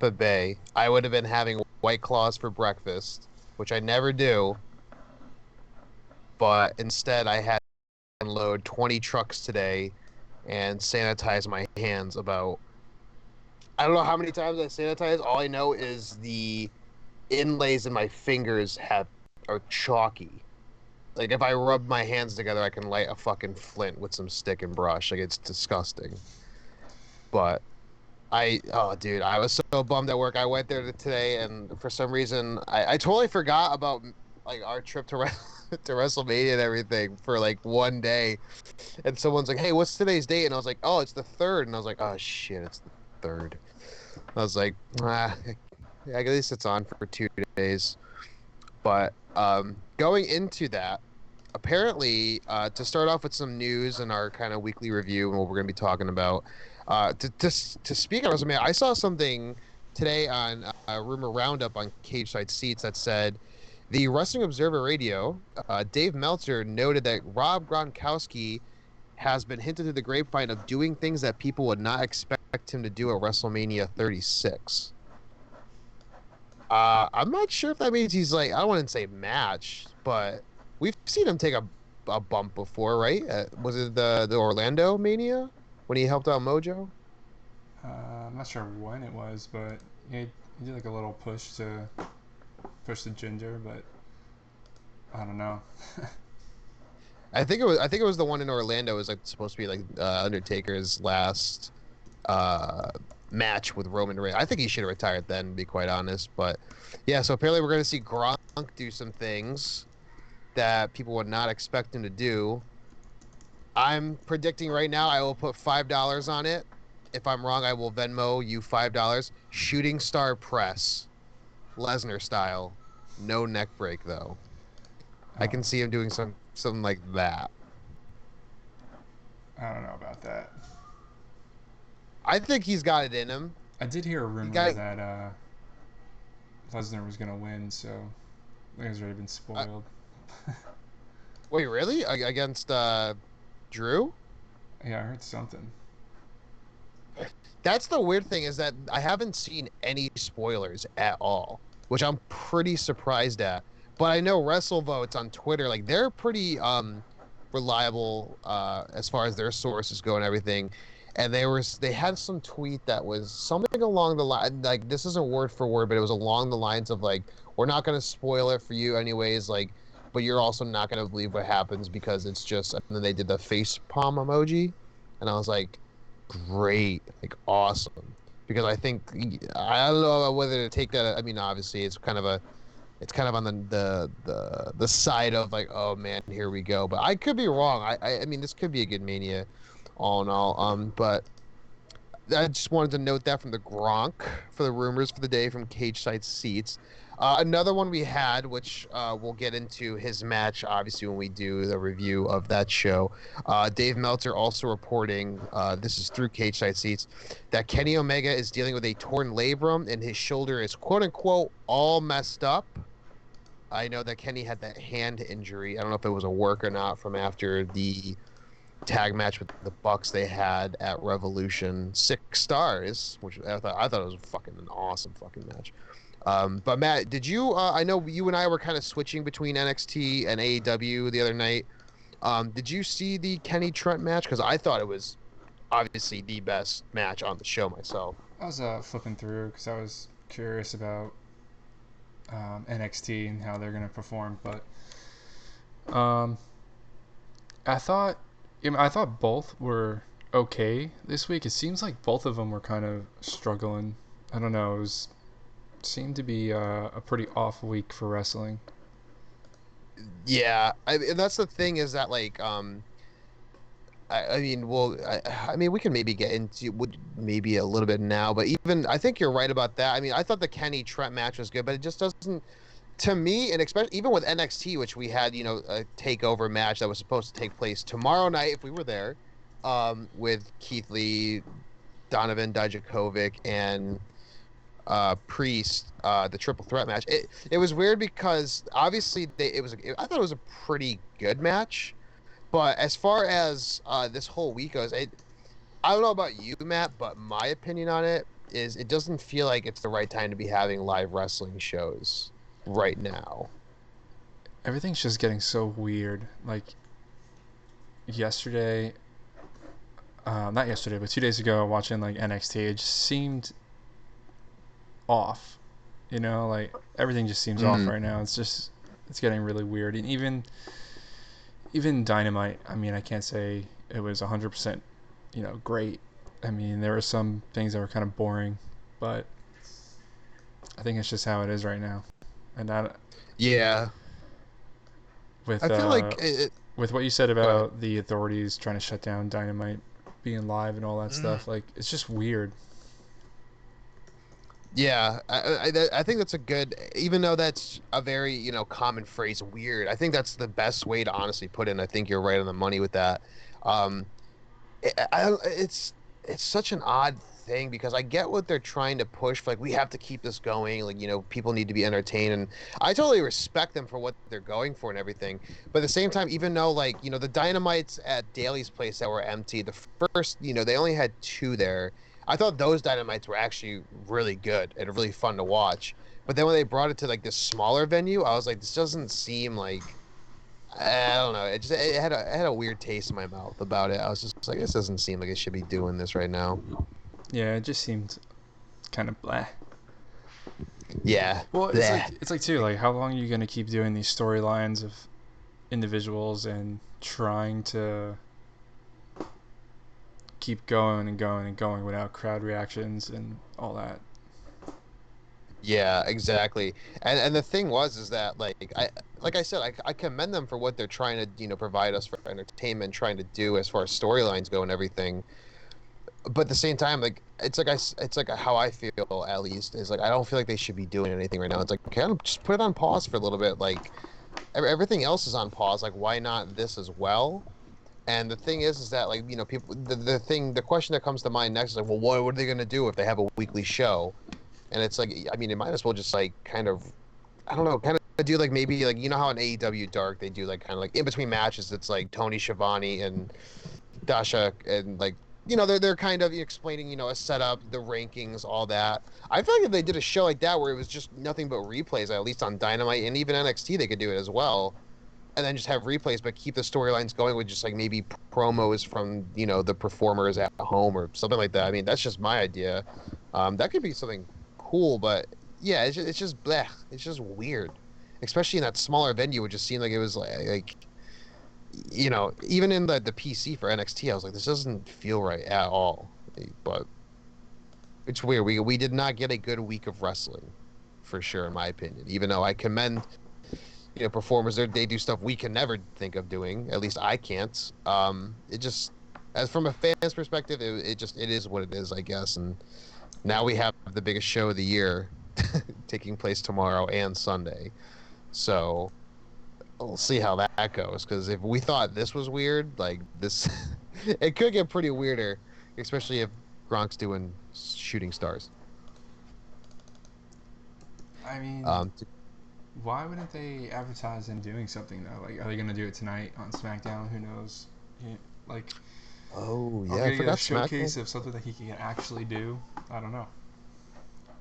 Tampa Bay, I would have been having White Claws for breakfast, which I never do, but instead I had to unload 20 trucks today and sanitize my hands about I don't know how many times I sanitize. All I know is the inlays in my fingers are chalky. Like if I rub my hands together, I can light a fucking flint with some stick and brush. Like it's disgusting. But oh dude, I was so bummed at work. I went there today, and for some reason, I totally forgot about like our trip to to WrestleMania and everything for like one day. And someone's like, "Hey, what's today's date?" And I was like, "Oh, it's the third." And I was like, "Oh shit, it's the third." I was like, at least it's on for 2 days. But going into that, apparently, to start off with some news and our kind of weekly review and what we're going to be talking about, to speak on WrestleMania, I saw something today on Rumor Roundup on Cage Side Seats that said the Wrestling Observer Radio, Dave Meltzer noted that Rob Gronkowski has been hinted to the grapevine of doing things that people would not expect him to do at WrestleMania 36. I'm not sure if that means he's like, I don't want to say match, but we've seen him take a bump before, right? Was it the Orlando Mania when he helped out Mojo? I'm not sure when it was, but he did like a little push the Ginger, but I don't know. I think it was the one in Orlando. It was like supposed to be like Undertaker's last uh match with Roman Reigns. I think he should have retired then, to be quite honest. But yeah, so apparently we're gonna see Gronk do some things that people would not expect him to do. I'm predicting right now I will put $5 on it. If I'm wrong, I will Venmo you $5. Shooting star press, Lesnar style. No neck break though. I Oh, can see him doing something like that. I don't know about that. I think he's got it in him. I did hear a He rumor got that Lesnar was gonna win, so I think it's already been uh, spoiled. wait, really? Against Drew? Yeah, I heard something. That's the weird thing is that I haven't seen any spoilers at all, which I'm pretty surprised at. But I know WrestleVotes on Twitter, like they're pretty reliable as far as their sources go and everything. And they had some tweet that was something along the line, like this isn't word for word, but it was along the lines of like, we're not going to spoil it for you anyways, like, but you're also not going to believe what happens because it's just, and then they did the face palm emoji, and I was like, great, like awesome, because I think I don't know whether to take that. I mean, obviously, it's kind of on the side of like, oh man, here we go. But I could be wrong. I mean, this could be a good Mania, all in all. But I just wanted to note that from the Gronk for the rumors for the day from Cage Side Seats. Another one we had, which we'll get into his match, obviously, when we do the review of that show. Dave Meltzer also reporting, this is through Cage Side Seats, that Kenny Omega is dealing with a torn labrum and his shoulder is quote unquote all messed up. I know that Kenny had that hand injury. I don't know if it was a work or not from after the tag match with the Bucks they had at Revolution 6 stars, which I thought it was fucking an awesome fucking match. But Matt, did you? I know you and I were kind of switching between NXT and AEW the other night. Did you see the Kenny Trent match? Because I thought it was obviously the best match on the show myself. I was flipping through because I was curious about NXT and how they're gonna perform, but um, I thought I thought both were okay this week. It seems like both of them were kind of struggling. I don't know. Seemed to be a pretty off week for wrestling. Yeah, and that's the thing is that like I mean, well, I mean, we can maybe get into maybe a little bit now, but even I think you're right about that. I mean, I thought the Kenny Trent match was good, but it just doesn't, to me, and especially even with NXT, which we had, a takeover match that was supposed to take place tomorrow night if we were there, with Keith Lee, Donovan Dijakovic, and Priest, the triple threat match. It was weird because obviously I thought it was a pretty good match. But as far as this whole week goes, I don't know about you, Matt, but my opinion on it is it doesn't feel like it's the right time to be having live wrestling shows right now. Everything's just getting so weird. Like yesterday, not yesterday, but 2 days ago, watching like NXT, it just seemed off. You know, like everything just seems off Mm. right now. It's getting really weird. And even Dynamite, I mean, I can't say it was 100%, great. I mean, there were some things that were kind of boring, but I think it's just how it is right now. And that Yeah, with I feel like with what you said go ahead. about the authorities trying to shut down Dynamite being live and all that Mm. stuff, like it's just weird. Yeah, I think that's a good, even though that's a very, common phrase, weird. I think that's the best way to honestly put it. And I think you're right on the money with that. Um, it's such an odd thing because I get what they're trying to push for, like we have to keep this going, like people need to be entertained, and I totally respect them for what they're going for and everything. But at the same time, even though like the Dynamites at Daly's place that were empty, the first they only had two there. I thought those Dynamites were actually really good and really fun to watch. But then when they brought it to like this smaller venue, I was like, this doesn't seem like I don't know. It had a weird taste in my mouth about it. I was just like, this doesn't seem like it should be doing this right now. Yeah, it just seemed kind of blah. Yeah. Well, Bleh. it's like too, like how long are you gonna keep doing these storylines of individuals and trying to keep going and going and going without crowd reactions and all that? Yeah, exactly. And the thing is that like I said, I commend them for what they're trying to, provide us for entertainment, trying to do as far as storylines go and everything. But at the same time, like it's like how I feel at least is like I don't feel like they should be doing anything right now. It's like, okay, just put it on pause for a little bit. Like everything else is on pause. Like why not this as well? And the thing is that like people the question that comes to mind next is like, well, what are they gonna do if they have a weekly show? And it's like, I mean, it might as well just like kind of, I don't know, kind of do like maybe like how in AEW Dark they do like kind of like in between matches it's like Tony Schiavone and Dasha and like they're kind of explaining a setup, the rankings, all that. I feel like if they did a show like that where it was just nothing but replays, at least on Dynamite and even NXT, they could do it as well, and then just have replays but keep the storylines going with just like maybe promos from the performers at home or something like that. I mean, that's just my idea. That could be something cool, but yeah, it's just bleh. It's just weird, especially in that smaller venue. It just seemed like it was like even in the PC for NXT, I was like, this doesn't feel right at all. But it's weird. We did not get a good week of wrestling, for sure, in my opinion. Even though I commend performers, they do stuff we can never think of doing. At least I can't. It just as from a fan's perspective, it is what it is, I guess. And now we have the biggest show of the year taking place tomorrow and Sunday. So we'll see how that goes. Because if we thought this was weird, like this, it could get pretty weirder, especially if Gronk's doing shooting stars. I mean, Um, why wouldn't they advertise them doing something though? Like, are they gonna do it tonight on SmackDown? Who knows? Like, oh are we yeah, I gonna get a forgot SmackDown. showcase of something that he can actually do? I don't know,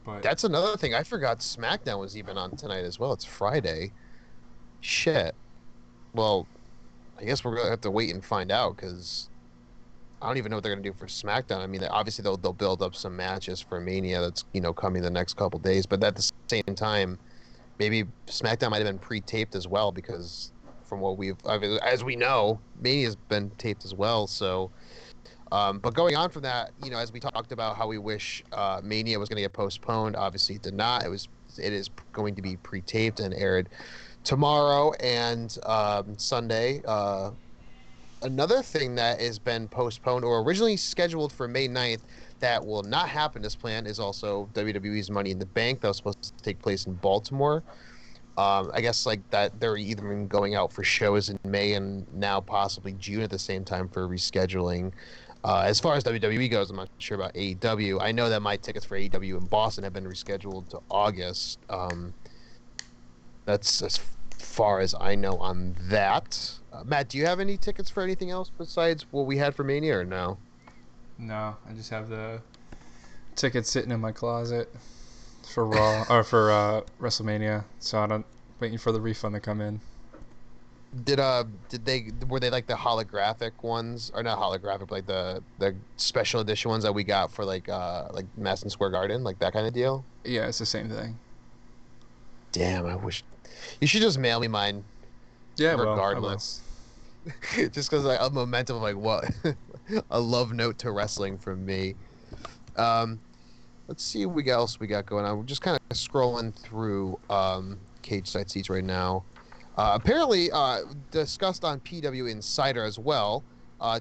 but That's another thing. I forgot SmackDown was even on tonight as well. It's Friday. Shit. Well, I guess we're gonna have to wait and find out because I don't even know what they're gonna do for SmackDown. I mean, obviously they'll build up some matches for Mania that's coming the next couple days, but at the same time, maybe SmackDown might have been pre-taped as well because from what as we know, Mania's been taped as well. So, but going on from that, as we talked about how we wish Mania was going to get postponed, obviously it did not. It is going to be pre-taped and aired tomorrow and Sunday. Another thing that has been postponed or originally scheduled for May 9th that will not happen as planned is also WWE's Money in the Bank that was supposed to take place in Baltimore. I guess like that they're either been going out for shows in May and now possibly June at the same time for rescheduling. As far as WWE goes, I'm not sure about AEW. I know that my tickets for AEW in Boston have been rescheduled to August. That's as far as I know on that. Matt, do you have any tickets for anything else besides what we had for Mania or no? no, I just have the Tickets sitting in my closet for Raw or for WrestleMania, so I don't waiting for the refund to come in. Did they were they like the holographic ones or not holographic, but like the special edition ones that we got for like Madison Square Garden, like that kind of deal? Yeah, it's the same thing. Damn, I wish you should just mail me mine Yeah, well, I will. regardless. Just because like a momentum of like what a love note to wrestling from me. Um, let's see what else we got going on. We're just kind of scrolling through cage side seats right now. Apparently, discussed on PW Insider as well.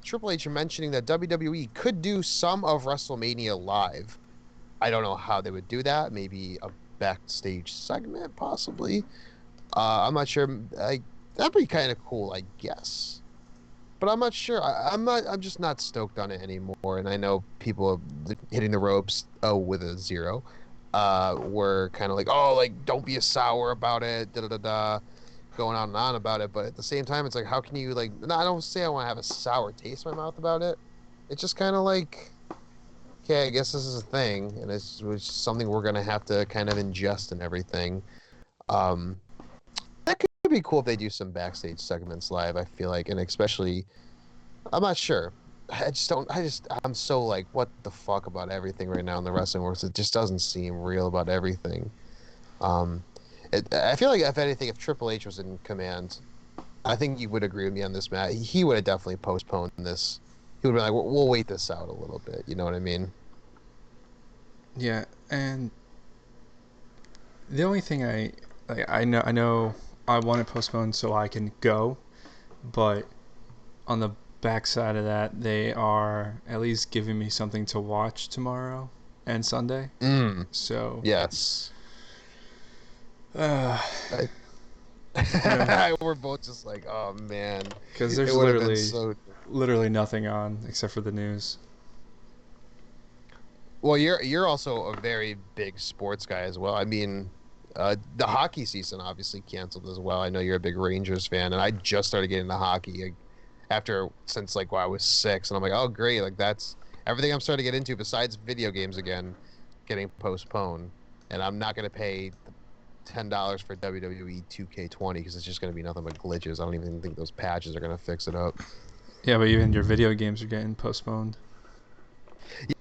Triple H mentioning that WWE could do some of WrestleMania live. I don't know how they would do that. Maybe a backstage segment, possibly. I'm not sure. That'd be kind of cool, I guess. But I'm not sure. I'm not. I'm just not stoked on it anymore. And I know people hitting the ropes. Oh, with a zero. Were kind of like, oh, like don't be a sour about it. Da da da da. Going on and on about it. But at the same time, it's like, how can you like? No, I don't say I want to have a sour taste in my mouth about it. It's just kind of like, okay, I guess this is a thing, and it's something we're gonna have to kind of ingest and everything. Um, that could be cool if they do some backstage segments live. I feel like, and especially, I'm not sure. I just don't. I'm so like, what the fuck about everything right now in the wrestling world? It just doesn't seem real about everything. Um, I feel like if anything, if Triple H was in command, I think you would agree with me on this, Matt. He would have definitely postponed this. He would be like, we'll wait this out a little bit. You know what I mean? Yeah, and the only thing I know I want it postponed so I can go, but on the backside of that, they are at least giving me something to watch tomorrow and Sunday. Mm, So, yes. uh, I, you know, we're both just like, oh man, because it there's would have been literally so. literally nothing on except for the news. Well, you're also a very big sports guy as well. I mean, the hockey season obviously canceled as well. I know you're a big Rangers fan, and I just started getting into hockey after since like when I was 6, and I'm like, oh great, like that's everything I'm starting to get into besides video games again, getting postponed, and I'm not gonna pay $10 for WWE 2K20 because it's just gonna be nothing but glitches. I don't even think those patches are gonna fix it up. Yeah, but even your video games are getting postponed.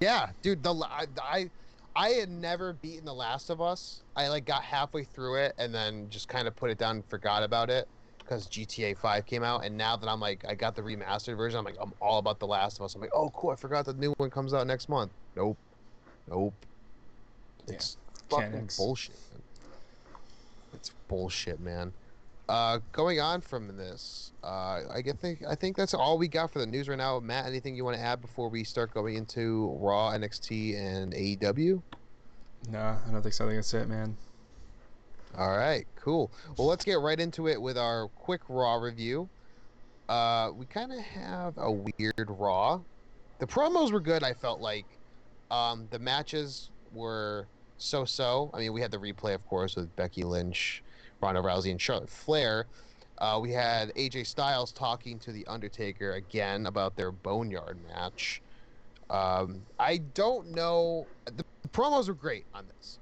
Yeah, dude, I had never beaten The Last of Us. I like got halfway through it and then just kind of put it down and forgot about it because GTA 5 came out. And now that I'm like, I got the remastered version, I'm like, I'm all about The Last of Us. I'm like, oh, cool, I forgot the new one comes out next month. Nope, nope. Yeah, It's fucking mechanics. bullshit, man. It's bullshit, man. Going on from this, I think that's all we got for the news right now. Matt, anything you want to add before we start going into Raw, NXT, and AEW? Nah, I don't think so. I think that's it, man. All right, cool. Well, let's get right into it with our quick Raw review. We kind of have a weird Raw. The promos were good, I felt like. The matches were so-so. I mean, we had the replay, of course, with Becky Lynch, Ronda Rousey, and Charlotte Flair. We had AJ Styles talking to The Undertaker again about their Boneyard match. I don't know. The promos were great on this.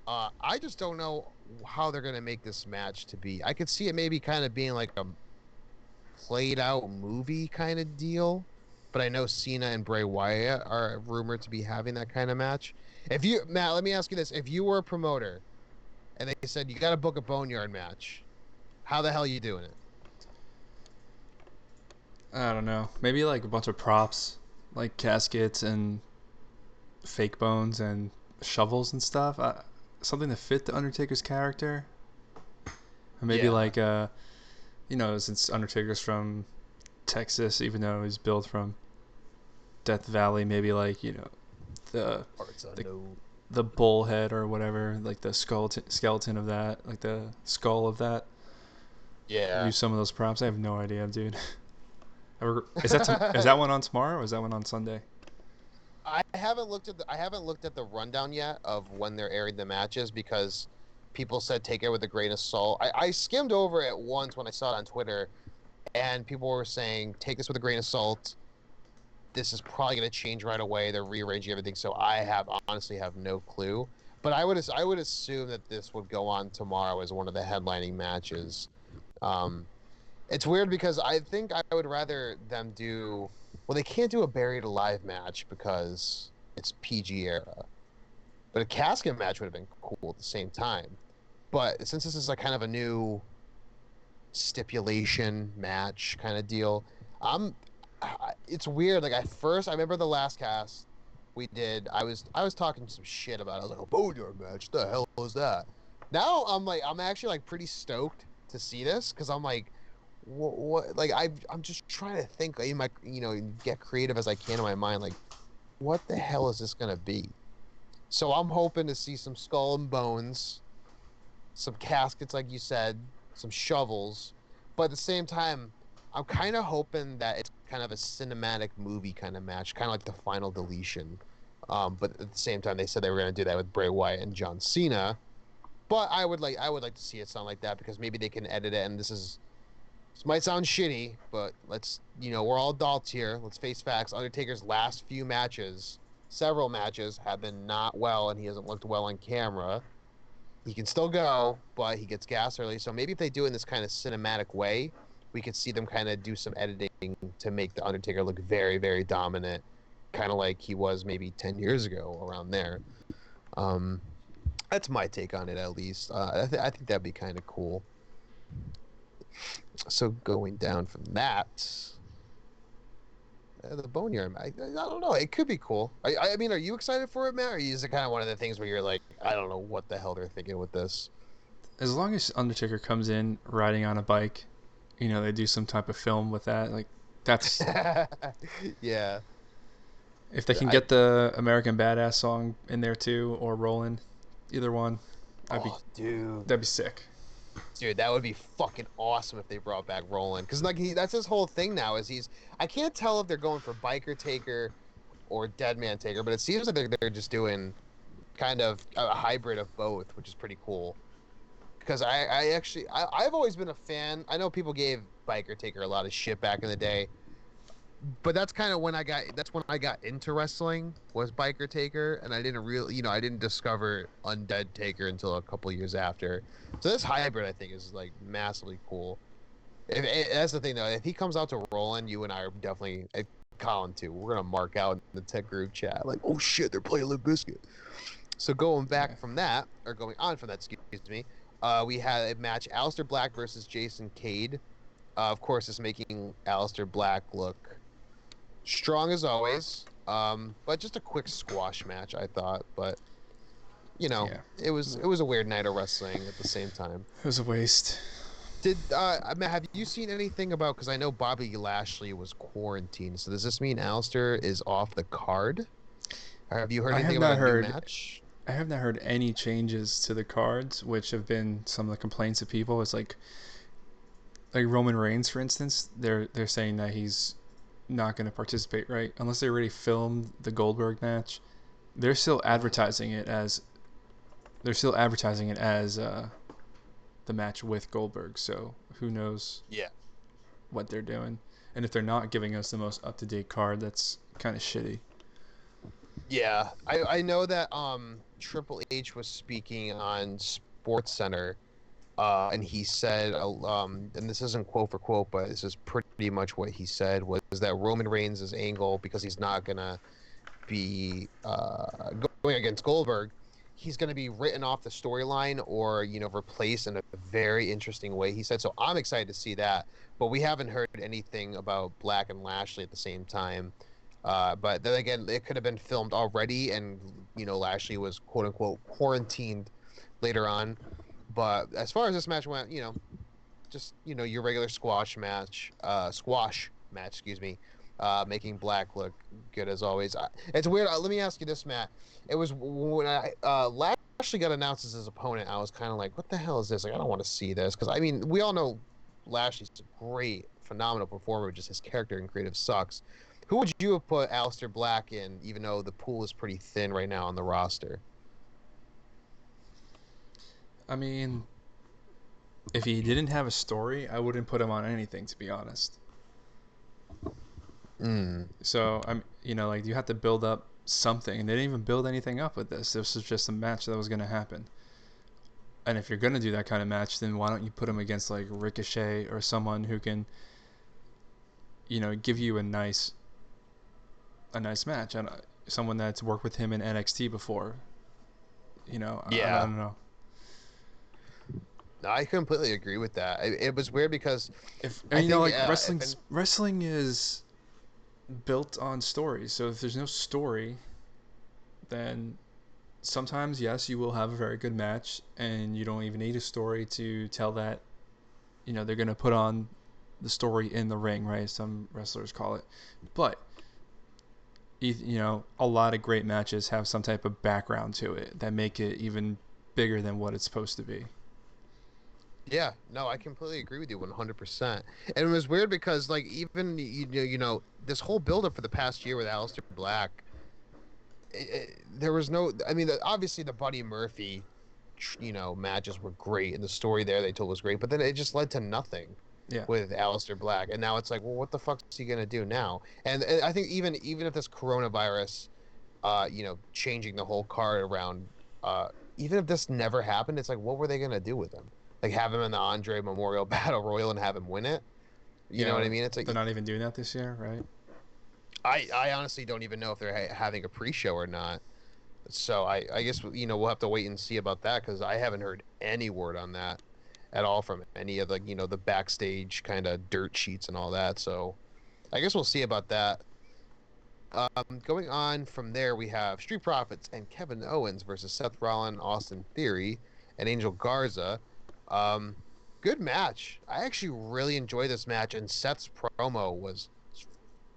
I just don't know how they're going to make this match to be. I could see it maybe kind of being like a played out movie kind of deal. But I know Cena and Bray Wyatt are rumored to be having that kind of match. If you, Matt, let me ask you this: if you were a promoter and they said you got to book a Boneyard match, how the hell are you doing it? I don't know. Maybe like a bunch of props, like caskets and fake bones and shovels and stuff. Something to fit the Undertaker's character. Or maybe Yeah, like since Undertaker's from Texas, even though he's built from Death Valley, maybe like the parts the unknown. the bull head or whatever, like the skeleton of that, like the skull of that. Yeah. Use some of those props. I have no idea, dude. Is that one on tomorrow or is that one on Sunday? I haven't looked at the rundown yet of when they're airing the matches because people said take it with a grain of salt. I skimmed over it once when I saw it on Twitter, and people were saying take this with a grain of salt. this is probably going to change right away. They're rearranging everything, so honestly have no clue. But I would assume that this would go on tomorrow as one of the headlining matches. Um, it's weird because I think I would rather them do. Well, they can't do a buried alive match because it's PG era. But a casket match would have been cool at the same time. But since this is like kind of a new stipulation match kind of deal, I'm. It's weird. Like at first, I remember the last cast we did. I was talking some shit about it. I was like, "A boneyard match? The hell is that?" Now I'm actually like pretty stoked to see this because I'm like, what? Like I'm just trying to think in my get creative as I can in my mind. Like, what the hell is this gonna be? So I'm hoping to see some skull and bones, some caskets, like you said, some shovels. But at the same time, I'm kind of hoping that it's kind of a cinematic movie kind of match, kind of like the Final Deletion. But at the same time, they said they were going to do that with Bray Wyatt and John Cena. But I would like to see it sound like that because maybe they can edit it. And this might sound shitty, but we're all adults here. Let's face facts. Undertaker's last few matches, several matches, have been not well, and he hasn't looked well on camera. He can still go, but he gets gas early. So maybe if they do it in this kind of cinematic way, we could see them kind of do some editing to make the Undertaker look very, very dominant, kind of like he was maybe 10 years ago around there. Um, that's my take on it, at least. I think that'd be kind of cool. So going down from that, the Boneyard, I don't know. It could be cool. I mean, are you excited for it, Matt? Or is it kind of one of the things where you're like, I don't know what the hell they're thinking with this? As long as Undertaker comes in riding on a bike, they do some type of film with that. Like that's Yeah. if they can I get the American Badass song in there too, or Rollin', either one, that'd be oh dude. that'd be sick. Dude, that would be fucking awesome if they brought back Roland. Cause like that's his whole thing now is I can't tell if they're going for Biker Taker or Dead Man Taker, but it seems like they're just doing kind of a hybrid of both, which is pretty cool. Because I've always been a fan. I know people gave Biker Taker a lot of shit back in the day, but that's kind of when I got into wrestling was Biker Taker, and I didn't really I didn't discover Undead Taker until a couple years after. So this hybrid I think is like massively cool. That's the thing though, if he comes out to Roland, you and I are definitely Colin too. We're gonna mark out in the tech group chat like, oh shit, they're playing Limp Bizkit. So going Yeah. back from that, or going on from that, excuse me, we had a match: Aleister Black versus Jason Cade. Of course, it's making Aleister Black look strong as always. But just a quick squash match, I thought. But Yeah. it was a weird night of wrestling at the same time. It was a waste. I mean, have you seen anything about? Because I know Bobby Lashley was quarantined. So does this mean Aleister is off the card? Or have you heard I have anything not about a new heard match? I have not heard any changes to the cards, which have been some of the complaints of people. It's like Roman Reigns, for instance. They're saying that he's not going to participate, right? Unless they already filmed the Goldberg match. They're still advertising it as the match with Goldberg. So who knows Yeah. what they're doing? And if they're not giving us the most up to date card, that's kind of shitty. Yeah, I know that Triple H was speaking on Sports Center, and he said and this isn't quote for quote, but this is pretty much what he said was that Roman Reigns' angle, because he's not gonna be going against Goldberg, he's gonna be written off the storyline or replaced in a very interesting way. He said so. I'm excited to see that, but we haven't heard anything about Black and Lashley at the same time. But then again, it could have been filmed already, and Lashley was quote unquote quarantined later on. But as far as this match went, just your regular squash match, excuse me, making Black look good as always. It's weird. Let me ask you this, Matt. It was when Lashley got announced as his opponent, I was kind of like, what the hell is this? Like, I don't want to see this because I mean, we all know Lashley's a great, phenomenal performer. Just his character and creative sucks. Who would you have put Aleister Black in, even though the pool is pretty thin right now on the roster? I mean, if he didn't have a story, I wouldn't put him on anything, to be honest. Mm. So like you have to build up something, and they didn't even build anything up with this. This was just a match that was going to happen. And if you're going to do that kind of match, then why don't you put him against like Ricochet or someone who can, give you a nice match, and someone that's worked with him in NXT before. I Yeah. don't know. No, I completely agree with that. It was weird because If I think like if an, wrestling is built on stories. So if there's no story, then sometimes yes, you will have a very good match, and you don't even need a story to tell that. They're gonna put on the story in the ring, right? Some wrestlers call it, but a lot of great matches have some type of background to it that make it even bigger than what it's supposed to be. yeah, no, I completely agree with you 100%. And it was weird because like even this whole buildup for the past year with Aleister Black, there was no. I mean, obviously the Buddy Murphy, matches were great, and the story there they told was great, but then it just led to nothing Yeah, with Aleister Black, and now it's like, well, what the fuck is he gonna do now? And I think even if this coronavirus, changing the whole card around, even if this never happened, it's like, what were they gonna do with him? Like have him in the Andre Memorial Battle Royal and have him win it? You know what I yeah, mean? It's they're like not even doing that this year, right? I honestly don't even know if they're having a pre-show or not. So I guess we'll have to wait and see about that because I haven't heard any word on that at all from any of the the backstage kind of dirt sheets and all that. So I guess we'll see about that. Going on from there, we have Street Profits and Kevin Owens versus Seth Rollins, Austin Theory, and Angel Garza. Um, Good match. I actually really enjoyed this match, and Seth's promo was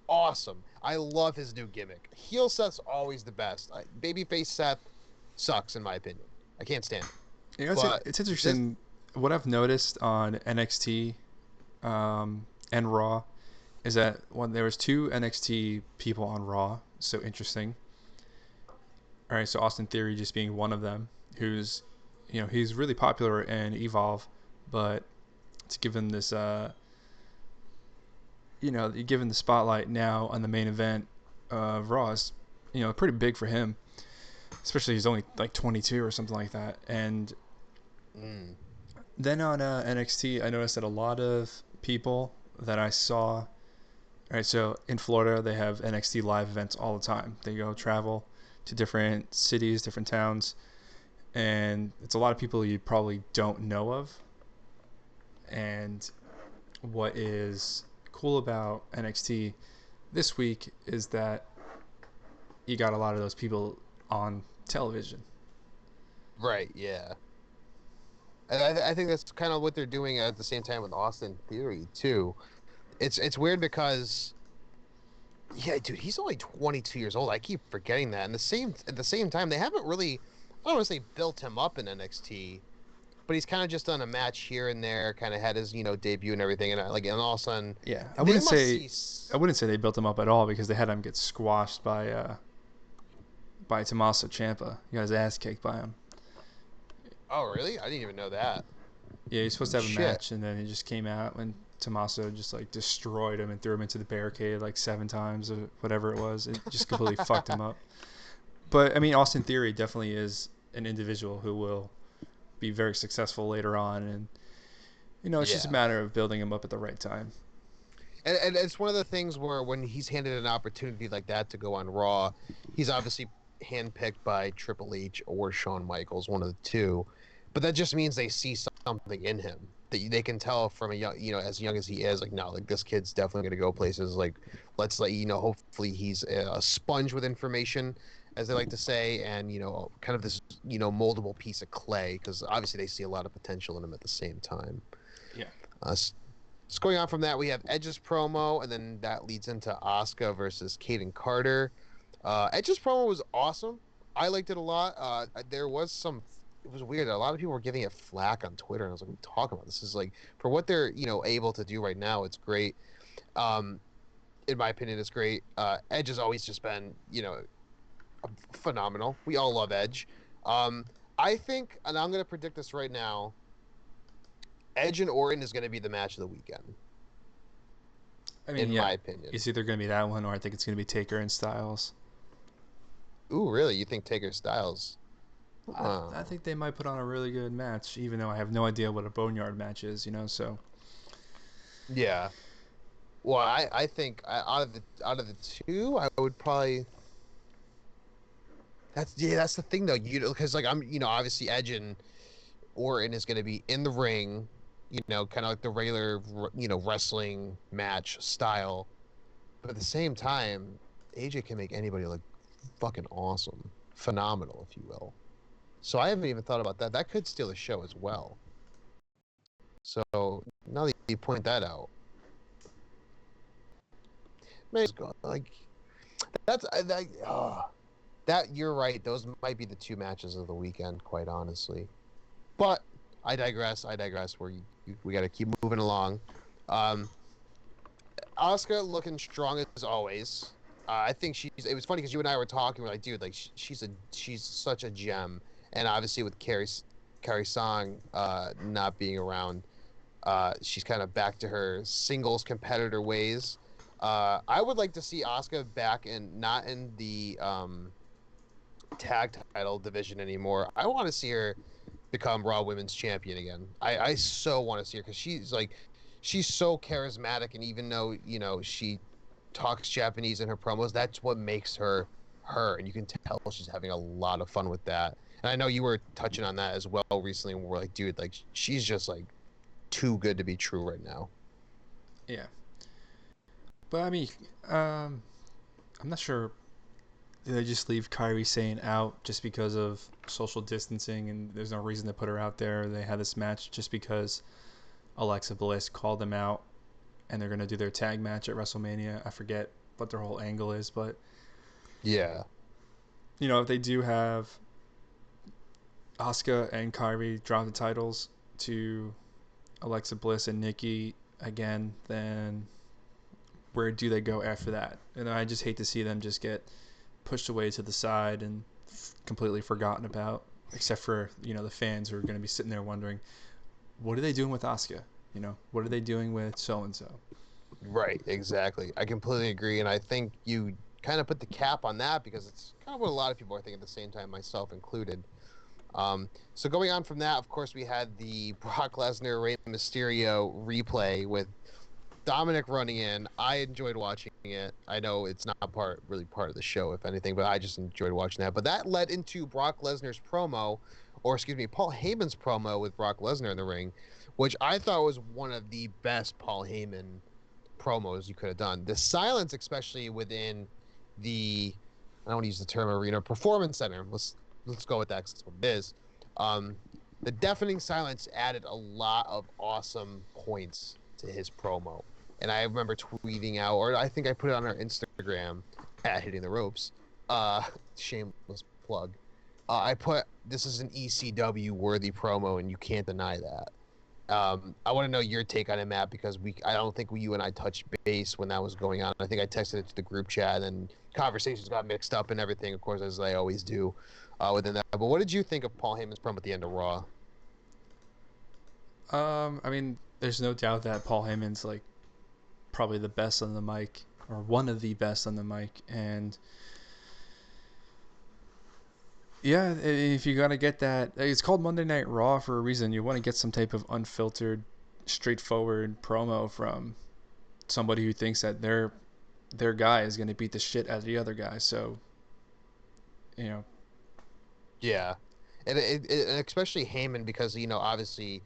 awesome. I love his new gimmick. Heel Seth's always the best. Babyface Seth sucks in my opinion. I can't stand him. But It's this, interesting. What I've noticed on NXT and Raw is that when there was two NXT people on Raw, so interesting. All right, so Austin Theory just being one of them, who's, he's really popular in Evolve, but it's given this, given the spotlight now on the main event of Raw is, pretty big for him, especially he's only like 22 or something like that. And mm, then on NXT, I noticed that a lot of people that I saw. All right, so in Florida, they have NXT live events all the time. They go travel to different cities, different towns, and it's a lot of people you probably don't know of. And what is cool about NXT this week is that you got a lot of those people on television. right, yeah. And I think that's kind of what they're doing at the same time with Austin Theory too. It's weird because yeah, dude, he's only 22 years old. I keep forgetting that. And at the same time, they haven't really, I don't want to say built him up in NXT, but he's kind of just done a match here and there, kind of had his, debut and everything. And like, and all of a sudden, Yeah, they must I wouldn't say they built him up at all because they had him get squashed by Tommaso Ciampa. He got his ass kicked by him. Oh, really? I didn't even know that. Yeah, he's supposed Holy to have a shit. match, and then he just came out when Tommaso just like destroyed him and threw him into the barricade like 7 times or whatever it was. It just completely fucked him up. But I mean, Austin Theory definitely is an individual who will be very successful later on, and it's just a Yeah. matter of building him up at the right time. And it's one of the things where when he's handed an opportunity like that to go on Raw, he's obviously handpicked by Triple H or Shawn Michaels, one of the two. But that just means they see something in him that they can tell from a young, as young as he is, like, no, like this kid's definitely going to go places. Like, let's let hopefully he's a sponge with information, as they like to say, and kind of this, moldable piece of clay, because obviously they see a lot of potential in him at the same time. Yeah. Uh, so going on from that, we have Edge's promo, and then that leads into Asuka versus Kaden Carter. Edge's promo was awesome. I liked it a lot. There was some. It was weird. A lot of people were giving it flack on Twitter, and I was like, "What are you talking about? This is like for what they're able to do right now. It's great. Um, in my opinion, it's great. Edge has always just been phenomenal. We all love Edge. Um, I think, and I'm going to predict this right now. Edge and Orton is going to be the match of the weekend. I mean, in yeah, my opinion. it's either going to be that one or I think it's going to be Taker and Styles. Ooh, really? You think Taker Styles? I think they might put on a really good match, even though I have no idea what a Boneyard match is, so. Yeah. Well, I think out of the two, I would probably. That's the thing though. Because like I'm obviously Edge and Orton is going to be in the ring, kind of like the regular wrestling match style. But at the same time, AJ can make anybody look fucking awesome, phenomenal, if you will. So I haven't even thought about that. That could steal the show as well. So now that you point that out, man, like that you're right. Those might be the two matches of the weekend, quite honestly. But I digress. I digress. We got to keep moving along. Um, Asuka looking strong as always. I think It was funny because you and I were talking. We're like, dude, like she's such a gem. And obviously with Carrie Song not being around, she's kind of back to her singles competitor ways. I would like to see Asuka back not in the tag title division anymore. I want to see her become Raw Women's Champion again. I so want to see her because she's so charismatic, and even though she talks Japanese in her promos, that's what makes her her, and you can tell she's having a lot of fun with that. And I know you were touching on that as well recently, and we're like, dude, like she's just like too good to be true right now. Yeah. But I mean, um, I'm not sure. Did they just leave Kyrie Sane out just because of social distancing and there's no reason to put her out there? They had this match just because Alexa Bliss called them out and they're going to do their tag match at WrestleMania. I forget what their whole angle is, but Yeah, if they do have Asuka and Kyrie drop the titles to Alexa Bliss and Nikki again, then where do they go after that? And I just hate to see them just get pushed away to the side and completely forgotten about, except for the fans who are going to be sitting there wondering, what are they doing with Asuka? What are they doing with so and so? right, exactly. I completely agree, and I think you kind of put the cap on that because it's kind of what a lot of people are thinking at the same time, myself included. So going on from that, of course, we had the Brock Lesnar Rey Mysterio replay with Dominic running in. I enjoyed watching it. I know it's not really part of the show, if anything, but I just enjoyed watching that. But that led into Brock Lesnar's promo, or excuse me, Paul Heyman's promo with Brock Lesnar in the ring, which I thought was one of the best Paul Heyman promos you could have done. The silence, especially within the, I don't want to use the term arena, performance center. Let's go with that because that's what it is. Um, the deafening silence added a lot of awesome points to his promo. And I remember tweeting out, or I think I put it on our Instagram at Hitting the Ropes. Shameless plug. I put this is an ECW worthy promo, and you can't deny that. I want to know your take on it, Matt, because I don't think you and I touched base when that was going on. I think I texted it to the group chat, and conversations got mixed up and everything, of course, as they always do within that. But what did you think of Paul Heyman's promo at the end of Raw? I mean, there's no doubt that Paul Heyman's like probably the best on the mic, or one of the best on the mic, and yeah, if you gotta get that, it's called Monday Night Raw for a reason. You want to get some type of unfiltered, straightforward promo from somebody who thinks that their guy is gonna beat the shit out of the other guy. So, you know, Yeah, and especially Heyman because obviously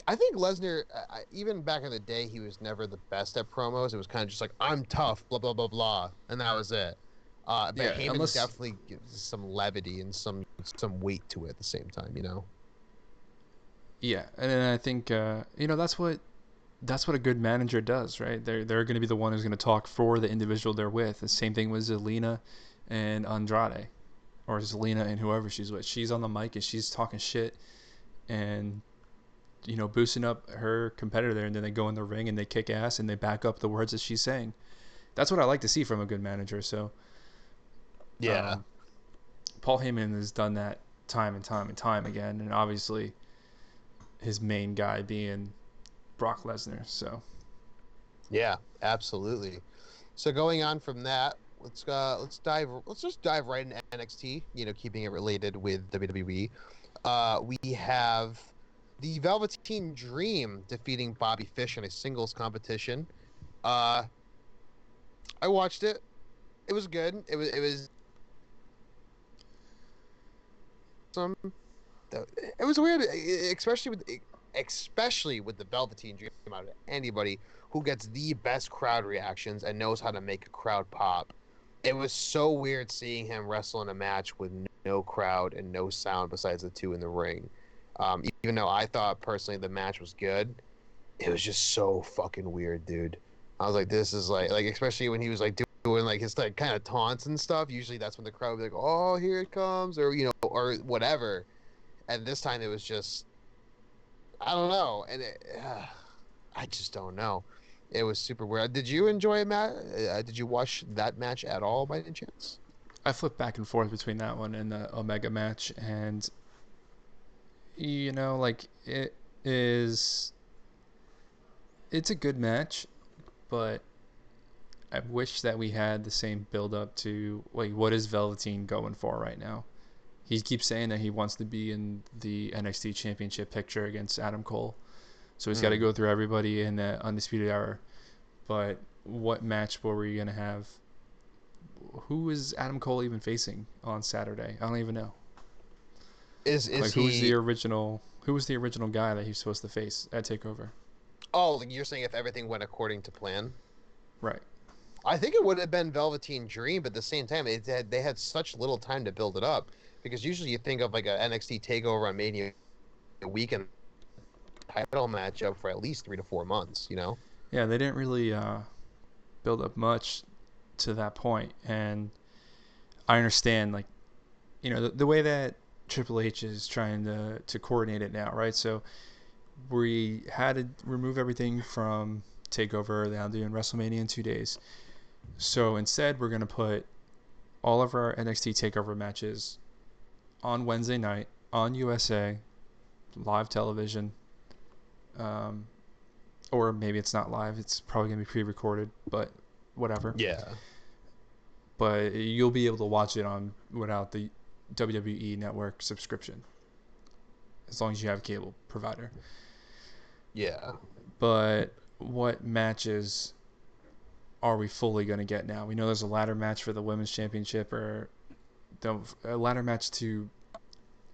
I think Lesnar even back in the day he was never the best at promos. It was kind of just like I'm tough, blah blah blah blah, and that was it. But yeah, Heyman unless definitely gives some levity and some weight to it at the same time. yeah, and then I think that's what a good manager does, right? They're going to be the one who's going to talk for the individual they're with. The same thing with Zelina and Andrade, or Zelina and whoever she's with. She's on the mic and she's talking shit and boosting up her competitor there, and then they go in the ring and they kick ass and they back up the words that she's saying. That's what I like to see from a good manager. So Yeah. um, Paul Heyman has done that time and time and time again, and obviously his main guy being Brock Lesnar. So Yeah, absolutely. So going on from that, let's just dive right into NXT, keeping it related with WWE. We have the Velveteen Dream defeating Bobby Fish in a singles competition. Uh I watched it. It was good. It was some it was weird, especially with the Velveteen Dream out of anybody who gets the best crowd reactions and knows how to make a crowd pop. It was so weird seeing him wrestle in a match with no crowd and no sound besides the two in the ring. Even though I thought personally the match was good, it was just so fucking weird, dude. I was like, this is like especially when he was like doing like his like kind of taunts and stuff. Usually that's when the crowd would be like, oh, here it comes, or or whatever. And this time it was just I don't know, and I just don't know. It was super weird. Did you enjoy it, Matt? Did you watch that match at all by any chance? I flipped back and forth between that one and the Omega match, and like it's a good match, but I wish that we had the same build up to like what is Velveteen going for right now. He keeps saying that he wants to be in the NXT Championship picture against Adam Cole, so he's got to Mm. go through everybody in the Undisputed Era. But what match were we gonna have? Who is Adam Cole even facing on Saturday? I don't even know. Is Like who was the he? original? Who was the original guy that he was supposed to face at Takeover? Oh, like you're saying if everything went according to plan? Right. I think it would have been Velveteen Dream, but at the same time, they had such little time to build it up because usually you think of like a NXT Takeover on Mania weekend title matchup for at least 3 to 4 months. Yeah, they didn't really build up much to that point, and I understand like the way that Triple H is trying to coordinate it now, right? So we had to remove everything from Takeover. They're now doing WrestleMania in 2 days. So instead, we're gonna put all of our NXT Takeover matches on Wednesday night on USA live television, um, or maybe it's not live. It's probably gonna be pre-recorded, but whatever. Yeah. But you'll be able to watch it on without the WWE Network subscription, as long as you have a cable provider. Yeah. But what matches are we fully going to get now? We know there's a ladder match for the women's championship, or a ladder match to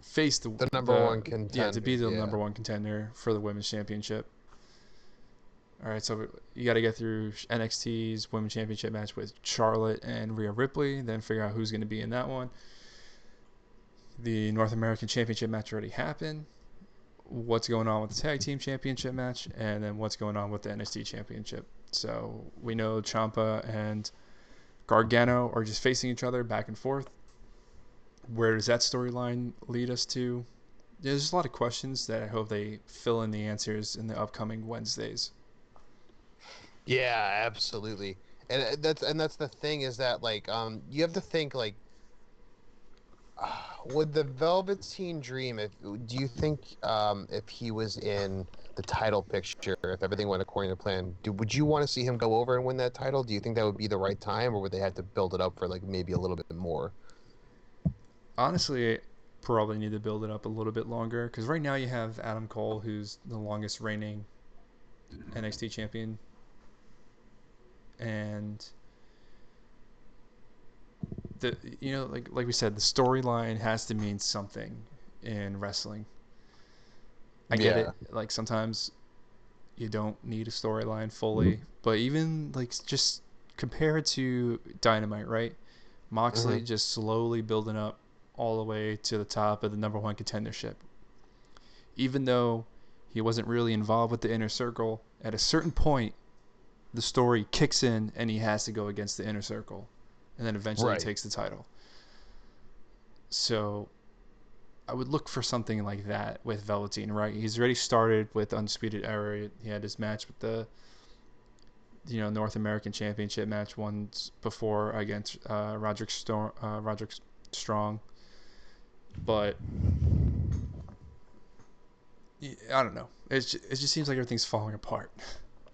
face The number the one yeah, to be contender. the Yeah. number one contender for the women's championship. All right, so you got to get through NXT's women's championship match with Charlotte and Rhea Ripley, then figure out who's going to be in that one. The North American Championship match already happened. What's going on with the Tag Team Championship match, and then what's going on with the NXT Championship. So we know Ciampa and Gargano are just facing each other back and forth. Where does that storyline lead us to? There's just a lot of questions that I hope they fill in the answers in the upcoming Wednesdays. Yeah, absolutely. And that's the thing is that like you have to think like would the Velveteen Dream if do you think if he was in the title picture if everything went according to plan would you want to see him go over and win that title? Do you think that would be the right time or would they have to build it up for like maybe a little bit more? Honestly, probably need to build it up a little bit longer because right now you have Adam Cole, who's the longest reigning NXT champion, and the like we said, the storyline has to mean something in wrestling. I get Yeah. it. Like sometimes you don't need a storyline fully, but even like just compare it to Dynamite, right? Moxley Hmm. just slowly building up all the way to the top of the number one contendership. Even though he wasn't really involved with the inner circle, at a certain point, the story kicks in and he has to go against the inner circle. And then eventually he Right. takes the title. So I would look for something like that with Velveteen, right? He's already started with Undisputed Era. He had his match with the North American Championship match once before against Roderick Strong, but I don't know. It just seems like everything's falling apart.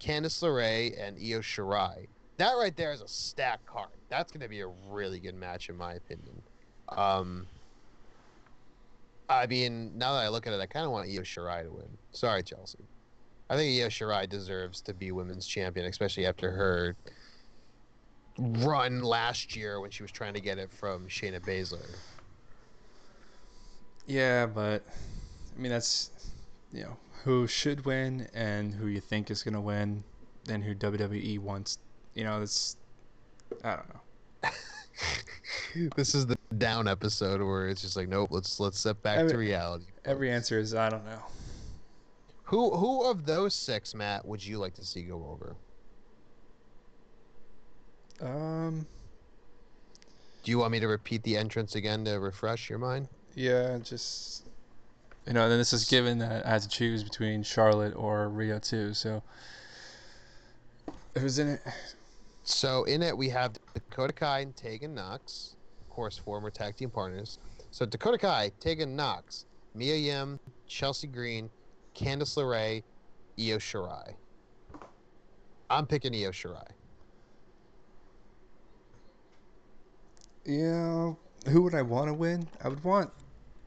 Candice LeRae, and Io Shirai. That right there is a stacked card. That's going to be a really good match, in my opinion. Um, I mean, now that I look at it, I kind of want Io Shirai to win. Sorry, Chelsea. I think Io Shirai deserves to be women's champion, especially after her run last year when she was trying to get it from Shayna Baszler. Yeah, but I mean that's who should win and who you think is gonna win, and who WWE wants. It's I don't know. This is the down episode where it's just like, nope, let's step back to Every, reality. every Folks. answer is I don't know. Who of those six, Matt, would you like to see go over? Um, Do you want me to repeat the entrance again to refresh your mind? yeah, just then this is given that I had to choose between Charlotte or Rhea too. So who's in it? So in it we have Dakota Kai and Tegan Knox, of course, former tag team partners. So Dakota Kai, Tegan Knox, Mia Yim, Chelsea Green, Candice LeRae, Io Shirai. I'm picking Io Shirai. Yeah, who would I want to win? I would want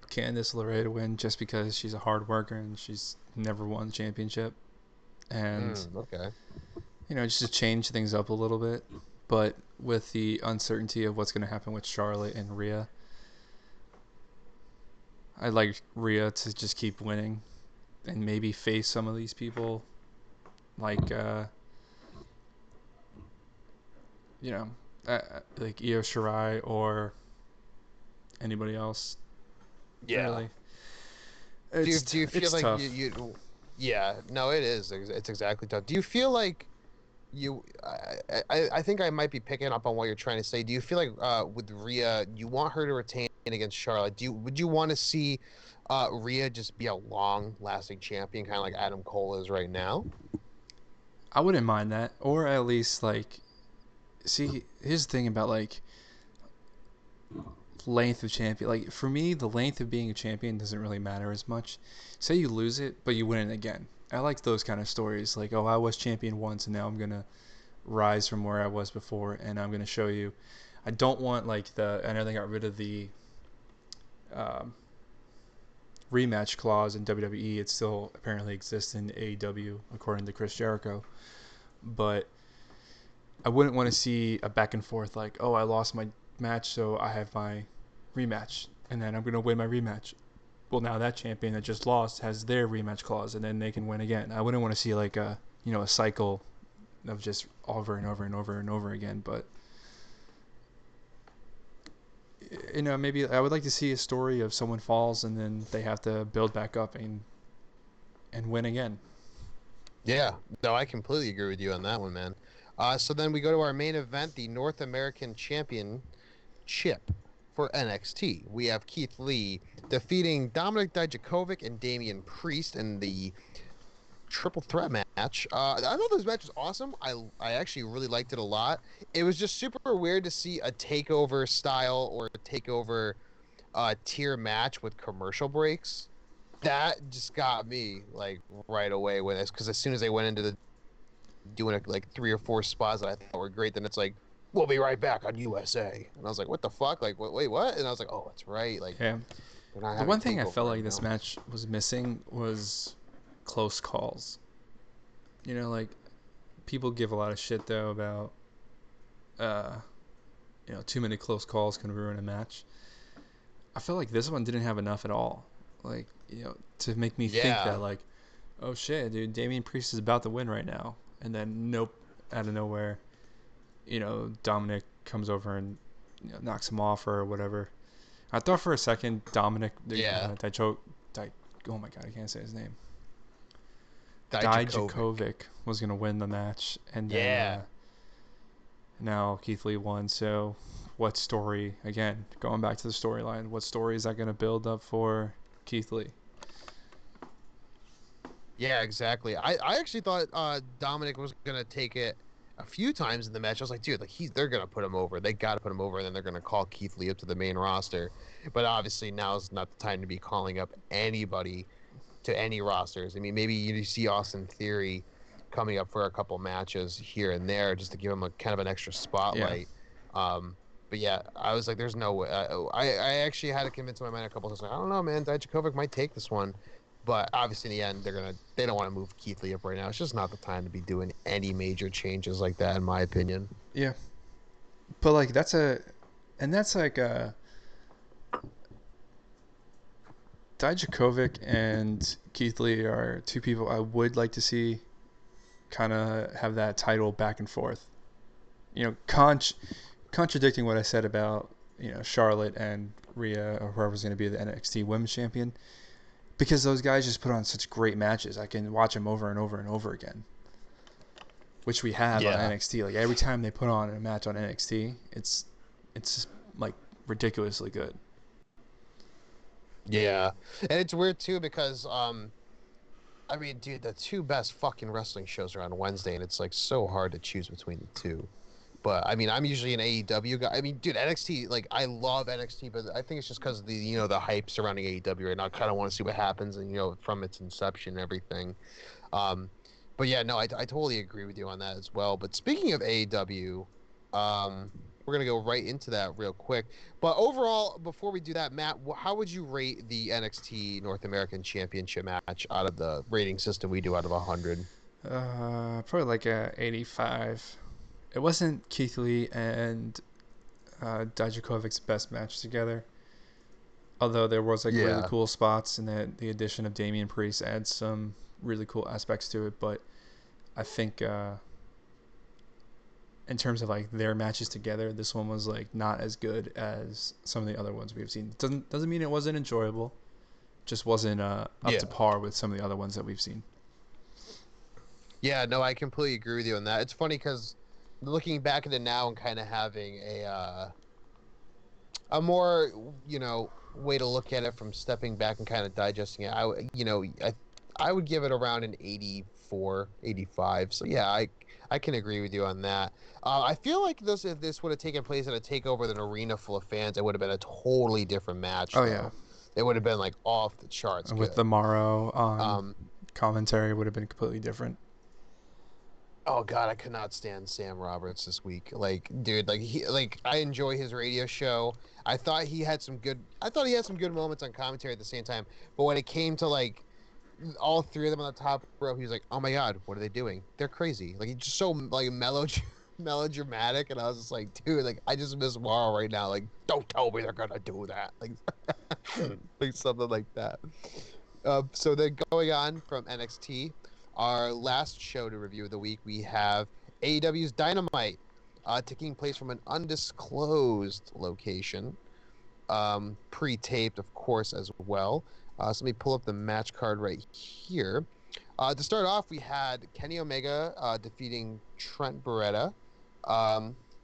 Candice LeRae to win just because she's a hard worker and she's never won the championship. And, Okay. just to change things up a little bit. But with the uncertainty of what's going to happen with Charlotte and Rhea, I'd like Rhea to just keep winning and maybe face some of these people like, like Io Shirai or anybody else. Yeah. Really. Do you feel It's like tough. yeah, no, it is. It's exactly tough. Do you feel like I think I might be picking up on what you're trying to say. Do you feel like with Rhea, you want her to retain against Charlotte? Would you want to see Rhea just be a long lasting champion, kind of like Adam Cole is right now? I wouldn't mind that, or at least see. Here's the thing about length of champion. Like for me, the length of being a champion doesn't really matter as much. Say you lose it, but you win it again. I like those kind of stories. Like, oh, I was champion once, and now I'm gonna rise from where I was before, and I'm gonna show you. I don't want I know they got rid of the um, rematch clause in WWE. It still apparently exists in AEW, according to Chris Jericho. But I wouldn't want to see a back and forth like, oh, I lost my match, so I have my rematch, and then I'm going to win my rematch. Well, now that champion that just lost has their rematch clause, and then they can win again. I wouldn't want to see a cycle of just over and over and over and over again. But maybe I would like to see a story of someone falls and then they have to build back up and win again. Yeah, no, I completely agree with you on that one, man. So then we go to our main event, the North American Championship for NXT. We have Keith Lee defeating Dominik Dijakovic and Damian Priest in the triple threat match. I thought this match was awesome. I actually really liked it a lot. It was just super weird to see a takeover style or a takeover tier match with commercial breaks. That just got me like right away with this because as soon as they went into the doing like 3 or 4 spots that I thought were great, then it's like we'll be right back on USA, and I was like, what the fuck? Like, wait, what? And I was like, oh, that's right. Like Yeah. they're not The having one thing I felt takeover like right this now. match was missing was close calls. Like people give a lot of shit though about uh too many close calls can ruin a match. I felt like this one didn't have enough at all. Like, to make me think Yeah, that oh shit, dude, Damian Priest is about to win right now. And then nope, out of nowhere, Dominik comes over and knocks him off or whatever. I thought for a second Dominik yeah, oh my god, I can't say his name. Dijakovic. Dijakovic was gonna win the match, and then Yeah, now Keith Lee won. So, what story? Again, going back to the storyline, what story is that gonna build up for Keith Lee? yeah, exactly. I actually thought Dominic was gonna take it a few times in the match. I was like, dude, like they're gonna put him over. They got to put him over, and then they're gonna call Keith Lee up to the main roster. But obviously now is not the time to be calling up anybody to any rosters. I mean, maybe you see Austin Theory coming up for a couple matches here and there just to give him a kind of an extra Yeah. spotlight. But yeah, I was like, there's no way. I actually had to convince my mind a couple times. Like, I don't know, man. Dijakovic might take this one, but obviously in the end, they don't want to move Keith Lee up right now. It's just not the time to be doing any major changes like that, in my opinion. Yeah. But like that's like Dijakovic and Keith Lee are two people I would like to see kind of have that title back and forth. You know, contradicting what I said about Charlotte and Rhea or whoever's going to be the NXT Women's Champion, because those guys just put on such great matches. I can watch them over and over and over again, which we have on Yeah. NXT. Like every time they put on a match on NXT, it's like ridiculously good. Yeah. And it's weird too because I mean, dude, the two best fucking wrestling shows are on Wednesday, and it's like so hard to choose between the two. But I mean, I'm usually an AEW guy. I mean, dude, NXT, like I love NXT, but I think it's just because of the hype surrounding AEW right now. I kind of want to see what happens, and from its inception and everything. Um, but yeah, no, I totally agree with you on that as well. But speaking of AEW, we're gonna go right into that real quick. But overall, before we do that, Matt, how would you rate the NXT North American Championship match out of the rating system we do out of 100? Probably like a 85. It wasn't Keith Lee and Dijakovic's best match together. Although there was like really Yeah, cool spots, and the addition of Damian Priest adds some really cool aspects to it. But I think in terms of like their matches together, this one was like not as good as some of the other ones we've seen. Doesn't mean it wasn't enjoyable. Just wasn't up to yeah, par with some of the other ones that we've seen. yeah. No, I completely agree with you on that. It's funny because looking back at it now and kind of having a more way to look at it from stepping back and kind of digesting it. I would give it around an 84, 85. So yeah, I can agree with you on that. I feel like if this would have taken place at a takeover with an arena full of fans, it would have been a totally different match Oh yeah, though. It would have been like off the charts with the good. Morrow on Um, commentary would have been completely different. Oh God, I could not stand Sam Roberts this week. Like, dude, I enjoy his radio show. I thought he had some good moments on commentary at the same time. But when it came to like all three of them on the top row, he was like, "Oh my God, what are they doing? They're crazy." Like he's just so like melodramatic, and I was just like, "Dude, like I just miss Morrow right now. Like, don't tell me they're gonna do that." Like, like something like that. So then going on from NXT, our last show to review of the week, we have AEW's Dynamite, taking place from an undisclosed location, pre-taped, of course, as well. So let me pull up the match card right here. To start off, we had Kenny Omega defeating Trent Beretta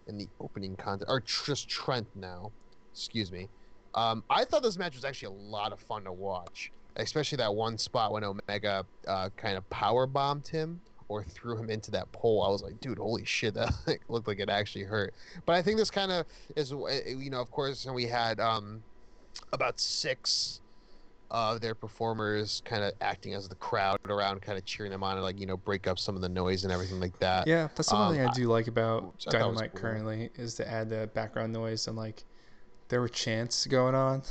in the opening contest, or just Trent now. Excuse me. I thought this match was actually a lot of fun to watch, especially that one spot when Omega kind of power bombed him or threw him into that pole. I was like, dude, holy shit, that looked like it actually hurt. But I think this kind of is, of course, and we had about six of their performers kind of acting as the crowd around, kind of cheering them on and like break up some of the noise and everything like that. Yeah, that's the one thing I do like about Which I thought was Dynamite cool. currently is to add the background noise, and like there were chants going on,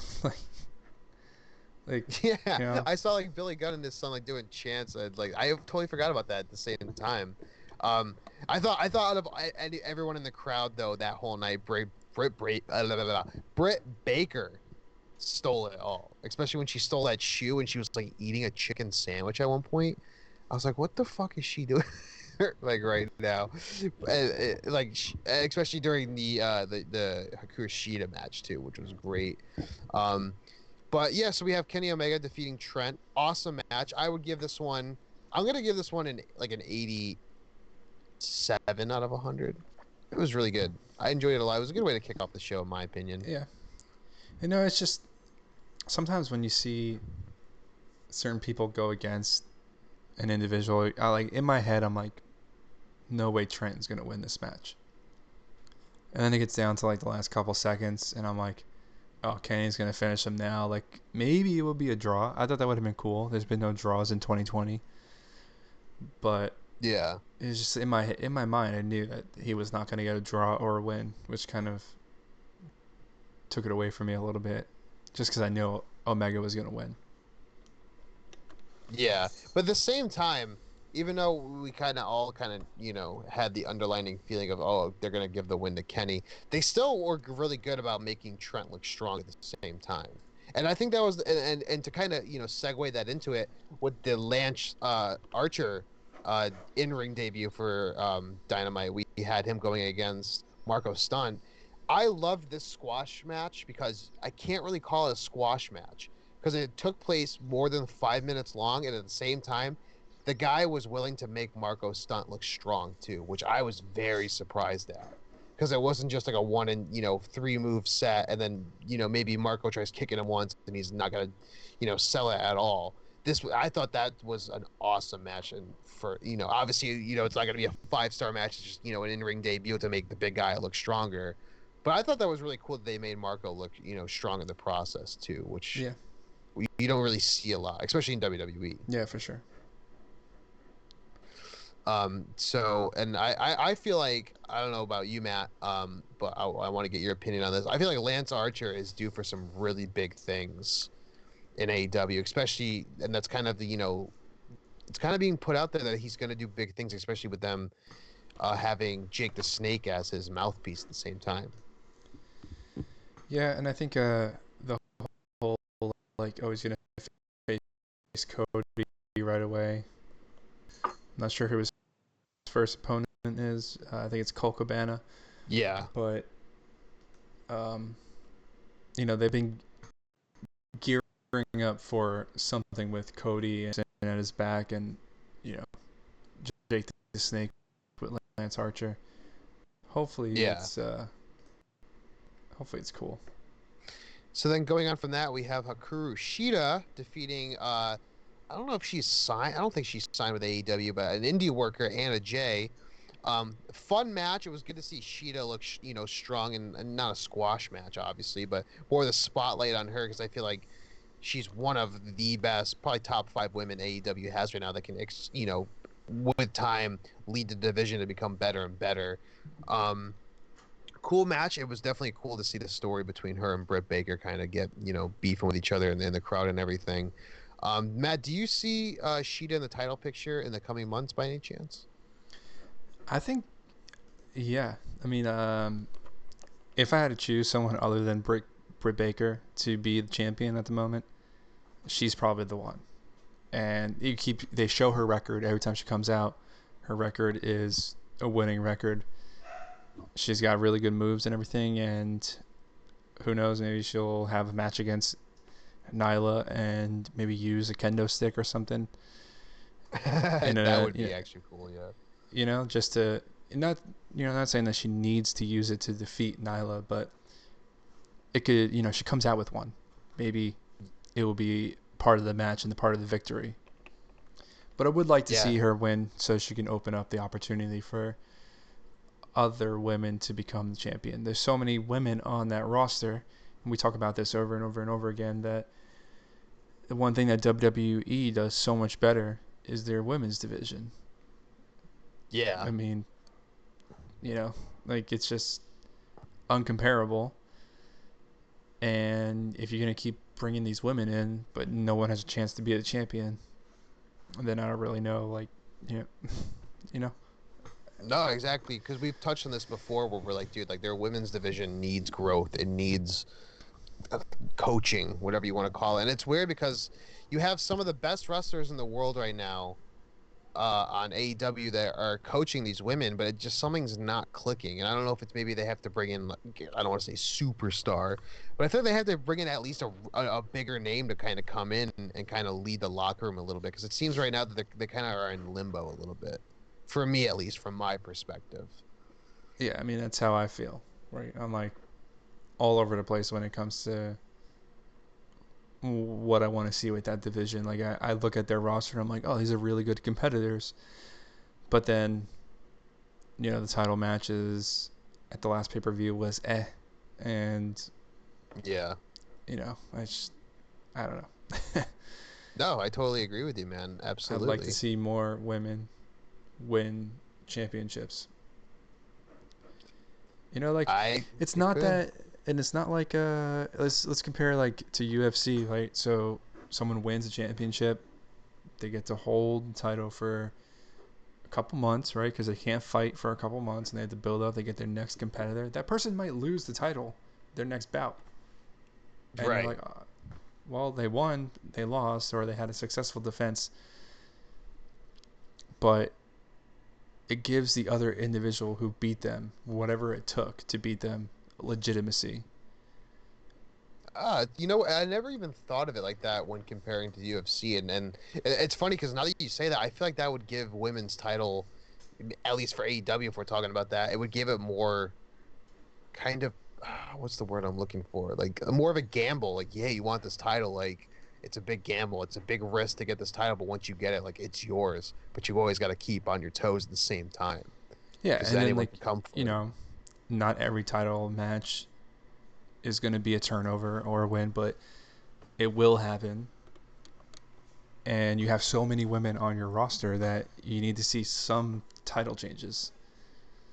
like Yeah, you know, I saw like Billy Gunn and his son like doing chants. And, like I totally forgot about that at the same time. Um, I thought out of everyone in the crowd though that whole night, Britt Baker stole it all. Especially when she stole that shoe and she was like eating a chicken sandwich at one point. I was like, what the fuck is she doing? Like right now, especially during the Hikaru Shida match too, which was great. Um, but yeah, so we have Kenny Omega defeating Trent. Awesome match. I would give this one. I'm gonna give this one an 87 out of 100. It was really good. I enjoyed it a lot. It was a good way to kick off the show, in my opinion. yeah. It's just sometimes when you see certain people go against an individual, I like in my head I'm like, no way Trent's gonna win this match. And then it gets down to like the last couple seconds, and I'm like, oh, Kenny's gonna finish him now. Like maybe it will be a draw. I thought that would have been cool. There's been no draws in 2020, but Yeah. It was just in my mind. I knew that he was not going to get a draw or a win, which kind of took it away from me a little bit, just because I knew Omega was going to win. Yeah, but at the same time, even though we kind of all kind of, had the underlining feeling of, oh, they're going to give the win to Kenny, they still were really good about making Trent look strong at the same time. And I think that was, and to kind of, segue that into it with the Lance Archer in-ring debut for Dynamite, we had him going against Marco Stunt. I loved this squash match because I can't really call it a squash match because it took place more than 5 minutes long, and at the same time, the guy was willing to make Marco Stunt look strong too, which I was very surprised at. Because it wasn't just like a one and three move set, and then maybe Marco tries kicking him once and he's not gonna sell it at all. I thought that was an awesome match, and for obviously it's not gonna be a 5-star match, it's just an in ring debut to make the big guy look stronger. But I thought that was really cool that they made Marco look strong in the process too, which Yeah, you don't really see a lot, especially in WWE. yeah, for sure. So, and I feel like, I don't know about you, Matt, but I want to get your opinion on this. I feel like Lance Archer is due for some really big things in AEW, especially, and that's kind of it's kind of being put out there that he's going to do big things, especially with them having Jake the Snake as his mouthpiece at the same time. Yeah, and I think the whole like, oh, he's gonna face Cody right away. I'm not sure who his first opponent is. I think it's Colt Cabana, Yeah. but um, they've been gearing up for something with Cody and at his back, and you know Jake the Snake with Lance Archer. Hopefully Yeah. hopefully it's cool. So then going on from that, we have Hikaru Shida defeating I don't know if she's signed. I don't think she's signed with AEW, but an indie worker, Anna Jay. Fun match. It was good to see Shida look, strong, and not a squash match, obviously, but more the spotlight on her because I feel like she's one of the best, probably top 5 women AEW has right now that can, with time, lead the division to become better and better. Um, cool match. It was definitely cool to see the story between her and Britt Baker kind of get, beefing with each other in the crowd and everything. Matt, do you see Shida in the title picture in the coming months by any chance? I think, yeah. I mean, if I had to choose someone other than Britt Baker to be the champion at the moment, she's probably the one. And they show her record every time she comes out. Her record is a winning record. She's got really good moves and everything, and who knows, maybe she'll have a match against Nyla and maybe use a kendo stick or something That would be actually cool, yeah. just to not not saying that she needs to use it to defeat Nyla, but it could, she comes out with one. Maybe it will be part of the match and the part of the victory. But I would like to Yeah. see her win so she can open up the opportunity for other women to become the champion. There's so many women on that roster, and we talk about this over and over and over again, that the one thing that WWE does so much better is their women's division. Yeah. I mean, like, it's just uncomparable. And if you're going to keep bringing these women in, but no one has a chance to be the champion, then I don't really know, like, you know, you know. No, exactly. Because we've touched on this before where we're like, dude, like their women's division needs growth. It needs coaching, whatever you want to call it. And it's weird because you have some of the best wrestlers in the world right now on AEW that are coaching these women, but it just something's not clicking. And I don't know if it's maybe they have to bring in, like, I don't want to say superstar, but I think they have to bring in at least a bigger name to kind of come in and kind of lead the locker room a little bit. Because it seems right now that they kind of are in limbo a little bit, for me at least, from my perspective. Yeah, I mean, that's how I feel, right? I'm like all over the place when it comes to what I want to see with that division. Like, I look at their roster and I'm like, oh, these are really good competitors. But then, the title matches at the last pay-per-view was and Yeah. I don't know. No, I totally agree with you, man. I'd like to Absolutely. see more women. win championships. You know, like I it's it not could. that, and it's not like let's compare like to UFC, right? So someone wins a championship, they get to hold the title for a couple months, right? Because they can't fight for a couple months and they have to build up. They get their next competitor. That person might lose the title their next bout, and you're Right. like, well, they won, they lost, or they had a successful defense, but it gives the other individual who beat them whatever it took to beat them legitimacy. I never even thought of it like that when comparing to the UFC, and it's funny because now that you say that, I feel like that would give women's title, at least for AEW, if we're talking about that, it would give it more kind of what's the word I'm looking for? Like more of a gamble. Like, yeah, you want this title, like it's a big gamble, it's a big risk to get this title, but once you get it, like it's yours. But you always got to keep on your toes at the same time Yeah, because and then anyone like can come you for it. know, not every title match is going to be a turnover or a win, but it will happen. And you have so many women on your roster that you need to see some title changes.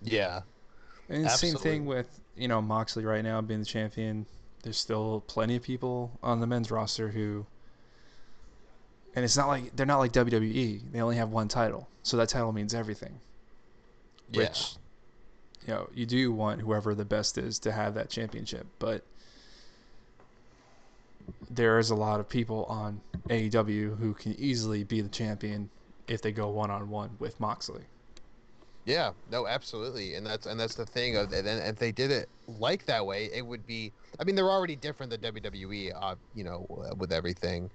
Yeah, And the same thing absolutely. with, Moxley right now being the champion. There's still plenty of people on the men's roster who, and it's not like they're not like WWE. They only have one title, so that title means everything. Yeah. Which, you do want whoever the best is to have that championship, but there is a lot of people on AEW who can easily be the champion if they go one on one with Moxley. Yeah, no, absolutely, and that's the thing of, and if they did it like that way, it would be. I mean, they're already different than WWE, with everything,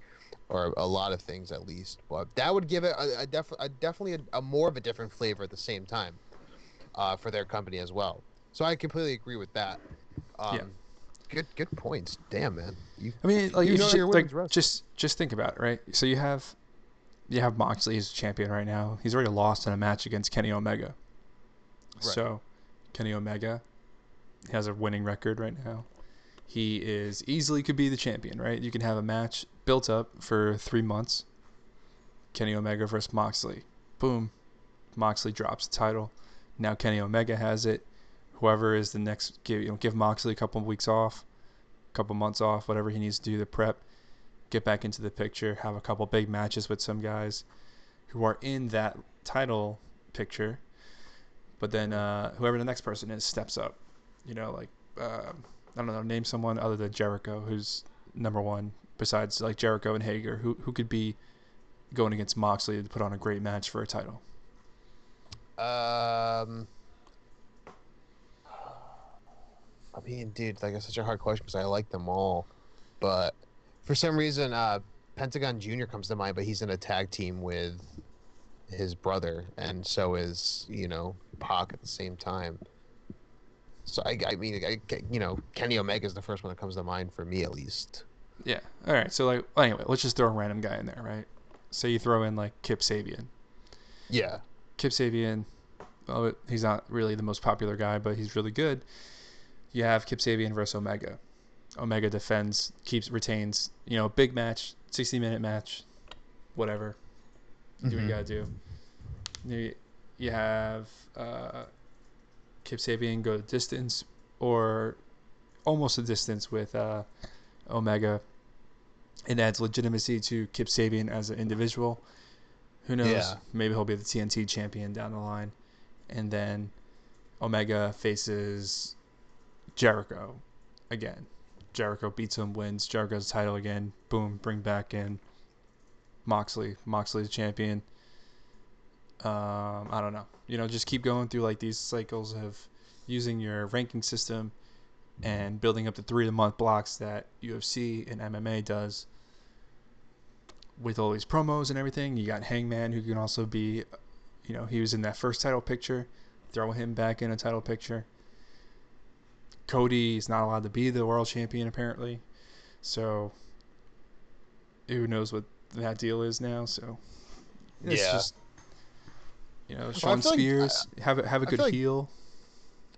or a lot of things at least. But that would give it definitely a more of a different flavor at the same time, for their company as well. So I completely agree with that. Yeah, Um, good points. Damn, man, you I mean, like you if know you your like women's wrestling. just think about it, right? So you have Moxley as champion right now. He's already lost in a match against Kenny Omega. Right. So Kenny Omega has a winning record right now. He is easily could be the champion, right? You can have a match built up for 3 months. Kenny Omega versus Moxley. Boom. Moxley drops the title. Now Kenny Omega has it. Whoever is the next, give Moxley a couple of weeks off, a couple months off, whatever he needs to do to prep, get back into the picture, have a couple big matches with some guys who are in that title picture. But then whoever the next person is steps up. Like I don't know, name someone other than Jericho who's number one besides like Jericho and Hager who could be going against Moxley to put on a great match for a title. Um, I mean, dude, like it's such a hard question because I like them all. But for some reason, Pentagon Jr. comes to mind, but he's in a tag team with his brother, and so is, Pac at the same time. So I mean, Kenny Omega is the first one that comes to mind for me, at least. Yeah. All right. So like anyway, let's just throw a random guy in there, right? Say you throw in like Kip Sabian. Yeah. Kip Sabian, well, he's not really the most popular guy, but he's really good. You have Kip Sabian versus Omega. Omega defends, retains, big match, 60-minute match, whatever. Do what you Hmm. gotta do. You have Kip Sabian go the distance or almost a distance with Omega. It adds legitimacy to Kip Sabian as an individual. Who knows? Yeah. Maybe he'll be the TNT champion down the line. And then Omega faces Jericho again. Jericho beats him, wins Jericho's title again. Boom, bring back in Moxley. Moxley's champion. I don't know. Just keep going through like these cycles of using your ranking system and building up the 3 month blocks that UFC and MMA does with all these promos and everything. You got Hangman, who can also be, he was in that first title picture. Throw him back in a title picture. Cody is not allowed to be the world champion apparently, so who knows what that deal is now. So it's Yeah. just Well, Sean Spears have a I good feel like heel.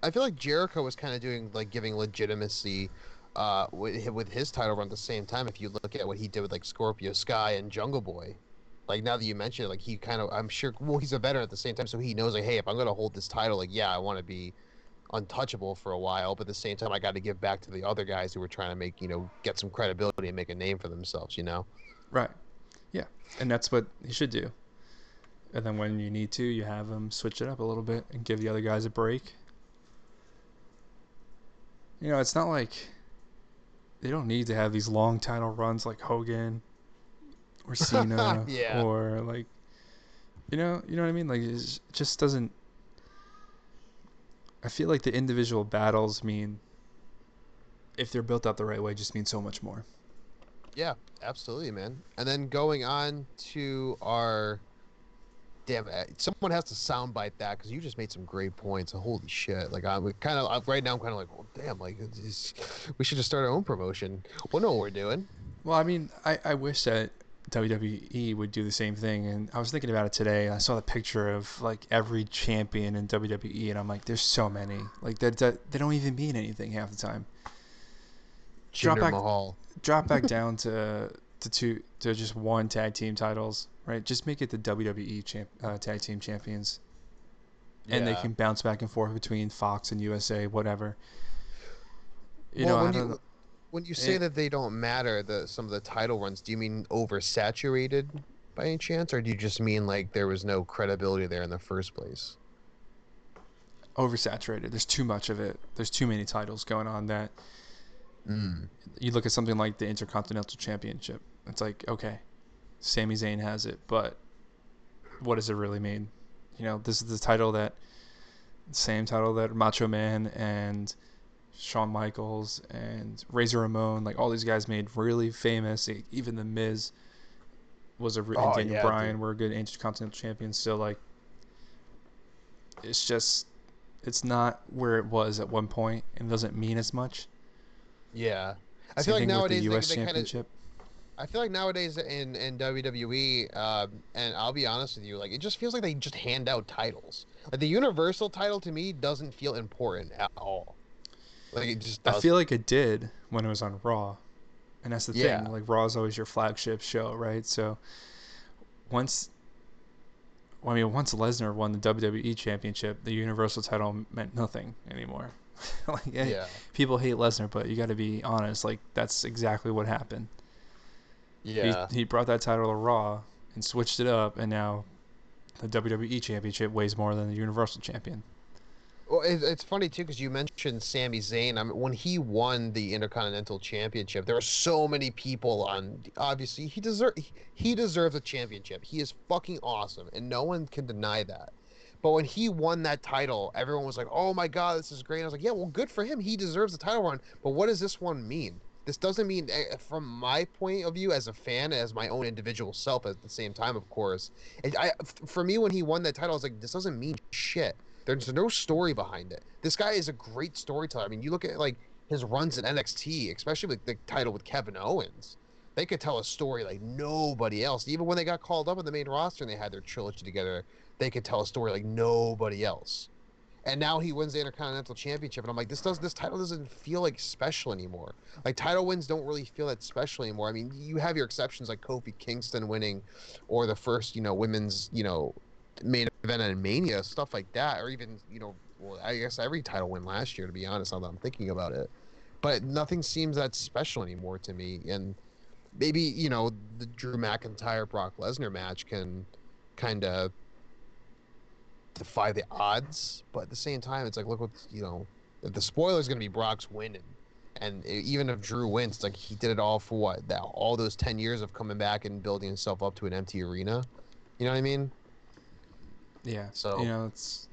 I feel like Jericho was kind of doing like giving legitimacy, with his title run at the same time. If you look at what he did with like Scorpio Sky and Jungle Boy, Like now that you mention it, like he kind of, I'm sure, well, he's a veteran at the same time, so he knows like, hey, if I'm gonna hold this title, like, yeah, I want to be untouchable for a while, but at the same time, I got to give back to the other guys who were trying to make, get some credibility and make a name for themselves. Right. Yeah. And that's what he should do. And then when you need to, you have him switch it up a little bit and give the other guys a break. It's not like they don't need to have these long title runs like Hogan or Cena Yeah. or like you know what I mean? Like it just doesn't. I feel like the individual battles mean, if they're built up the right way, just mean so much more. Yeah, absolutely, man. And then going on to our damn it, someone has to soundbite that because you just made some great points. Holy shit! Like I'm kind of right now. I'm kind of like, well, damn, like we should just start our own promotion. We'll know what we're doing. Well, I mean, I wish that WWE would do the same thing. And I was thinking about it today. I saw the picture of like every champion in WWE, and I'm like, there's so many. Like that they don't even mean anything half the time. Drop Jinder back, Mahal. drop back down to just one tag team titles, right? Just make it the WWE tag team champions, and they Yeah. can bounce back and forth between Fox and USA, whatever. Well, I when don't. you say It, that they don't matter, some of the title runs, do you mean oversaturated by any chance, or do you just mean like there was no credibility there in the first place? Oversaturated. There's too much of it. There's too many titles going on that Mm. you look at something like the Intercontinental Championship. It's like, okay, Sami Zayn has it, but what does it really mean? This is the title same title that Macho Man and Shawn Michaels and Razor Ramon, like all these guys made really famous. Even the Miz and Oh Daniel yeah, dude. Bryan were good Intercontinental champions. So like, it's just, it's not where it was at one point, and it doesn't mean as much. Yeah. I feel Same like thing with the nowadays U.S. they kind of Championship. I feel like nowadays in WWE, and I'll be honest with you, like it just feels like they just hand out titles. Like the Universal title to me doesn't feel important at all. Like it just I feel doesn't. like it did when it was on Raw, and that's the thing. Yeah. Like Raw is always your flagship show, right? So once, well, I mean, once Lesnar won the WWE Championship, the Universal title meant nothing anymore. Like, hey, Yeah. people hate Lesnar, but you got to be honest. Like that's exactly what happened. Yeah. He brought that title to Raw and switched it up, and now the WWE Championship weighs more than the Universal Champion. Well, it's funny too because you mentioned Sami Zayn. I mean, when he won the Intercontinental Championship, there were so many people on. Obviously, he deserves a championship. He is fucking awesome, and no one can deny that. But when he won that title, everyone was like, "Oh my God, this is great." I was like, "Yeah, well, good for him. He deserves the title run." But what does this one mean? This doesn't mean, from my point of view as a fan, as my own individual self, at the same time, of course. For me, when he won that title, I was like, "This doesn't mean shit." There's no story behind it. This guy is a great storyteller. I mean, you look at like his runs in NXT, especially with the title with Kevin Owens. They could tell a story like nobody else. Even when they got called up on the main roster and they had their trilogy together, they could tell a story like nobody else. And now he wins the Intercontinental Championship, and I'm like, this title doesn't feel like special anymore. Like title wins don't really feel that special anymore. I mean, you have your exceptions like Kofi Kingston winning, or the first women's main event in Mania, stuff like that, or even well, I guess every title win last year, to be honest. Now that I'm thinking about it, but nothing seems that special anymore to me. And maybe the Drew McIntyre Brock Lesnar match can kind of defy the odds, but at the same time, it's like, look what the spoiler is going to be Brock's winning. And even if Drew wins, it's like he did it all for what? That all those 10 years of coming back and building himself up to an empty arena. You know what I mean? Yeah, So it's.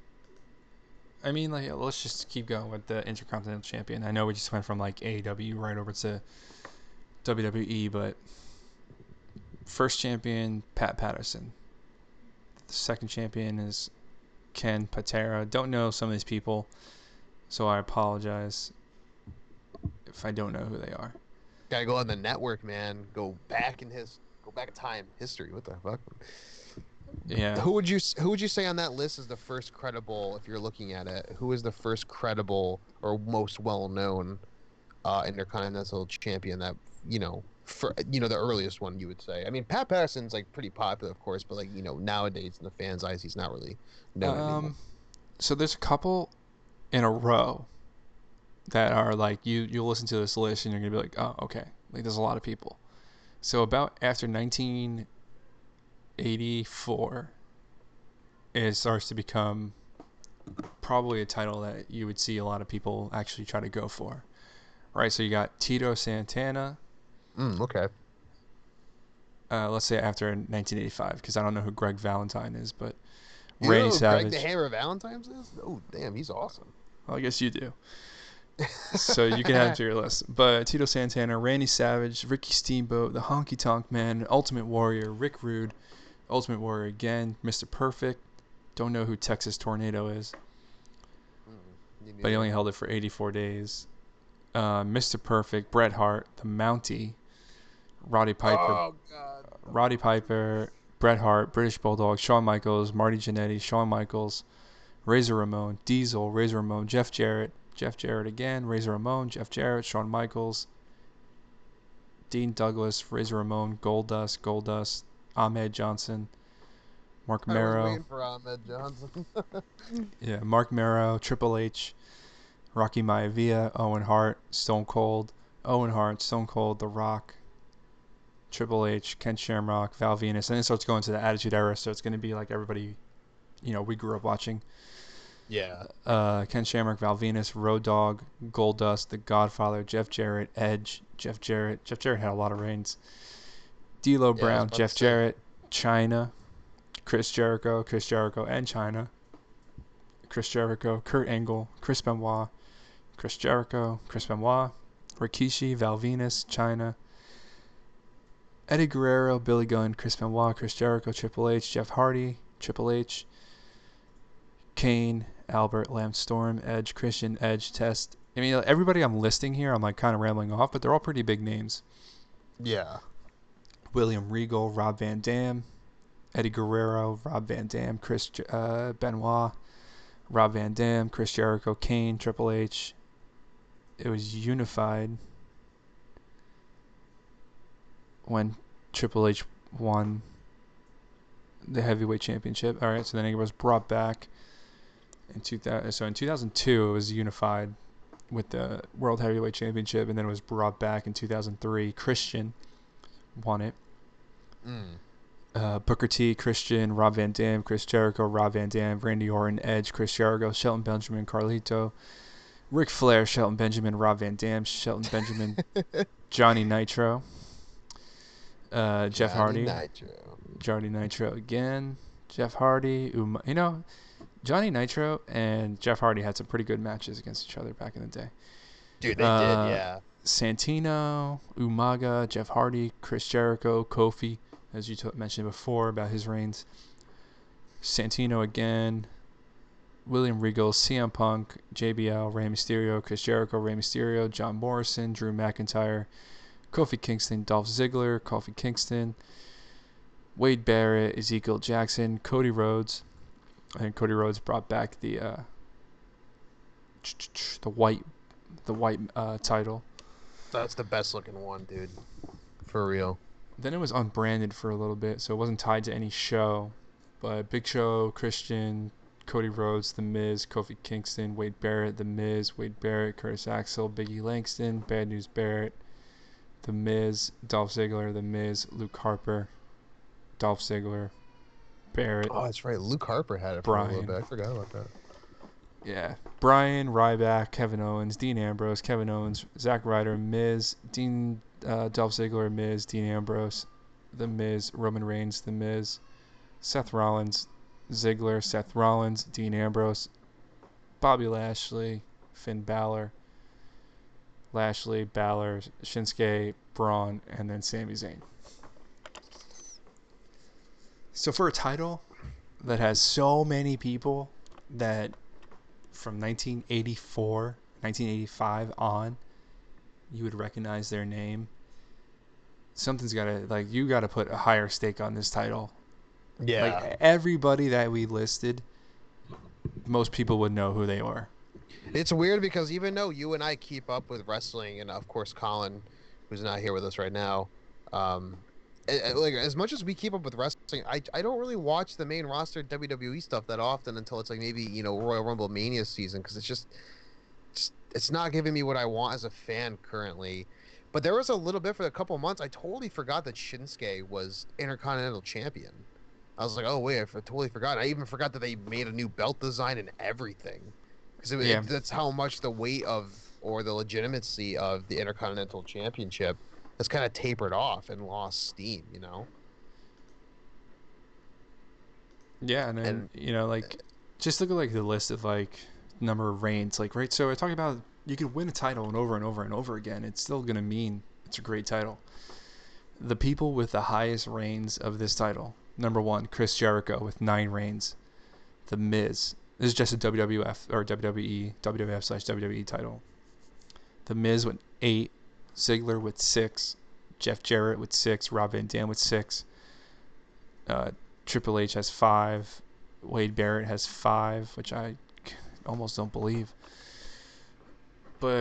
I mean, like, let's just keep going with the Intercontinental Champion. I know we just went from like AEW right over to WWE, but first champion Pat Patterson. The second champion is Ken Patera. Don't know some of these people, so I apologize if I don't know who they are. gotta go on the network, man. Go back in time, history. What the fuck? Yeah, Who would you say on that list is the first credible? If you're looking at it, who is the first credible or most well known Intercontinental Champion that you know for the earliest one you would say. I mean, Pat Patterson's like pretty popular, of course, but like nowadays in the fans' eyes, he's not really known anymore. So there's a couple in a row that are like you'll listen to this list and you're gonna be like, oh, okay, like there's a lot of people. So about after 1984, it starts to become probably a title that you would see a lot of people actually try to go for, right? So you got Tito Santana. Okay. Let's say after 1985, because I don't know who Greg Valentine is, but You know Randy who Greg the Savage. Hammer Valentine's is? Oh, damn, he's awesome. Well, I guess you do. So you can add it to your list. But Tito Santana, Randy Savage, Ricky Steamboat, the Honky Tonk Man, Ultimate Warrior, Rick Rude, Ultimate Warrior again, Mr. Perfect. Don't know who Texas Tornado is, but he only held it for 84 days. Mr. Perfect, Bret Hart, the Mountie, Roddy Piper, Oh God. Roddy Piper, Bret Hart, British Bulldog, Shawn Michaels, Marty Jannetty, Shawn Michaels, Razor Ramon, Diesel, Razor Ramon, Jeff Jarrett again, Razor Ramon, Jeff Jarrett, Shawn Michaels, Dean Douglas, Razor Ramon, Goldust, Ahmed Johnson, Mark I was Mero, waiting for Ahmed Johnson. yeah, Mark Mero, Triple H, Rocky Maivia, Owen Hart, Stone Cold, The Rock, Triple H, Ken Shamrock, Val Venus, and then it starts going to the Attitude Era, so it's going to be like everybody, we grew up watching. Yeah. Ken Shamrock, Val Venus, Road Dogg, Goldust, The Godfather, Jeff Jarrett, Edge, Jeff Jarrett. Jeff Jarrett had a lot of reigns. D'Lo Yeah, I was Brown, about to Jeff say. Jarrett, China, Chris Jericho and China, Chris Jericho, Kurt Angle, Chris Benoit, Chris Jericho, Chris Benoit, Rikishi, Val Venus, China, Eddie Guerrero, Billy Gunn, Chris Benoit, Chris Jericho, Triple H, Jeff Hardy, Triple H, Kane, Albert, Lance Storm, Edge, Christian, Edge, Test. I mean, everybody I'm listing here, I'm like kind of rambling off, but they're all pretty big names. Yeah. William Regal, Rob Van Dam, Eddie Guerrero, Rob Van Dam, Chris Benoit, Rob Van Dam, Chris Jericho, Kane, Triple H. It was unified when Triple H won the heavyweight championship. All right, so then it was brought back in 2000. So in 2002, it was unified with the World Heavyweight Championship, and then it was brought back in 2003. Christian won it. Booker T, Christian, Rob Van Dam, Chris Jericho, Rob Van Dam, Randy Orton, Edge, Chris Jericho, Shelton Benjamin, Carlito, Ric Flair, Shelton Benjamin, Rob Van Dam, Shelton Benjamin, Johnny Nitro, Jeff Hardy, Johnny Nitro again, Jeff Hardy, Johnny Nitro and Jeff Hardy had some pretty good matches against each other back in the day. Dude, they did, yeah. Santino, Umaga, Jeff Hardy, Chris Jericho, Kofi, as you mentioned before about his reigns. Santino again, William Regal, CM Punk, JBL, Rey Mysterio, Chris Jericho, Rey Mysterio, John Morrison, Drew McIntyre, Kofi Kingston, Dolph Ziggler, Kofi Kingston, Wade Barrett, Ezekiel Jackson, Cody Rhodes. I think Cody Rhodes brought back the white title. That's the best looking one, dude. For real. Then it was unbranded for a little bit, so it wasn't tied to any show. But Big Show, Christian, Cody Rhodes, The Miz, Kofi Kingston, Wade Barrett, The Miz, Wade Barrett, Curtis Axel, Biggie Langston, Bad News Barrett, The Miz, Dolph Ziggler, The Miz, Luke Harper, Dolph Ziggler, Barrett. Oh, that's right. Luke Harper had it for a little bit. I forgot about that. Yeah. Bryan, Ryback, Kevin Owens, Dean Ambrose, Kevin Owens, Zack Ryder, Miz, Dolph Ziggler, Miz, Dean Ambrose, The Miz, Roman Reigns, The Miz, Seth Rollins, Ziggler, Seth Rollins, Dean Ambrose, Bobby Lashley, Finn Balor, Shinsuke, Braun, and then Sami Zayn. So for a title that has so many people that from 1984, 1985 on, you would recognize their name, something's got to, you got to put a higher stake on this title. Yeah. Everybody that we listed, most people would know who they were. It's weird because even though you and I keep up with wrestling, and of course Colin who's not here with us right now. Um, like as much as we keep up with wrestling, I don't really watch the main roster WWE stuff that often until it's like maybe Royal Rumble Mania season because it's not giving me what I want as a fan currently. But there was a little bit for a couple months. I totally forgot that Shinsuke was Intercontinental Champion. I was like, oh wait, totally forgot. I even forgot that they made a new belt design and everything, because Yeah, that's how much the weight of or the legitimacy of the Intercontinental Championship has kind of tapered off and lost steam. yeah, and then And like just look at like the list of like number of reigns, like right. So we're talking about you could win a title and over and over and over again. It's still gonna mean it's a great title. The people with the highest reigns of this title: number one, Chris Jericho with 9 reigns. The Miz. This is just a WWF or WWE, WWF/WWE title. The Miz with 8, Ziggler with 6, Jeff Jarrett with 6, Rob Van Dam with 6, uh, Triple H has 5, Wade Barrett has 5, which I almost don't believe.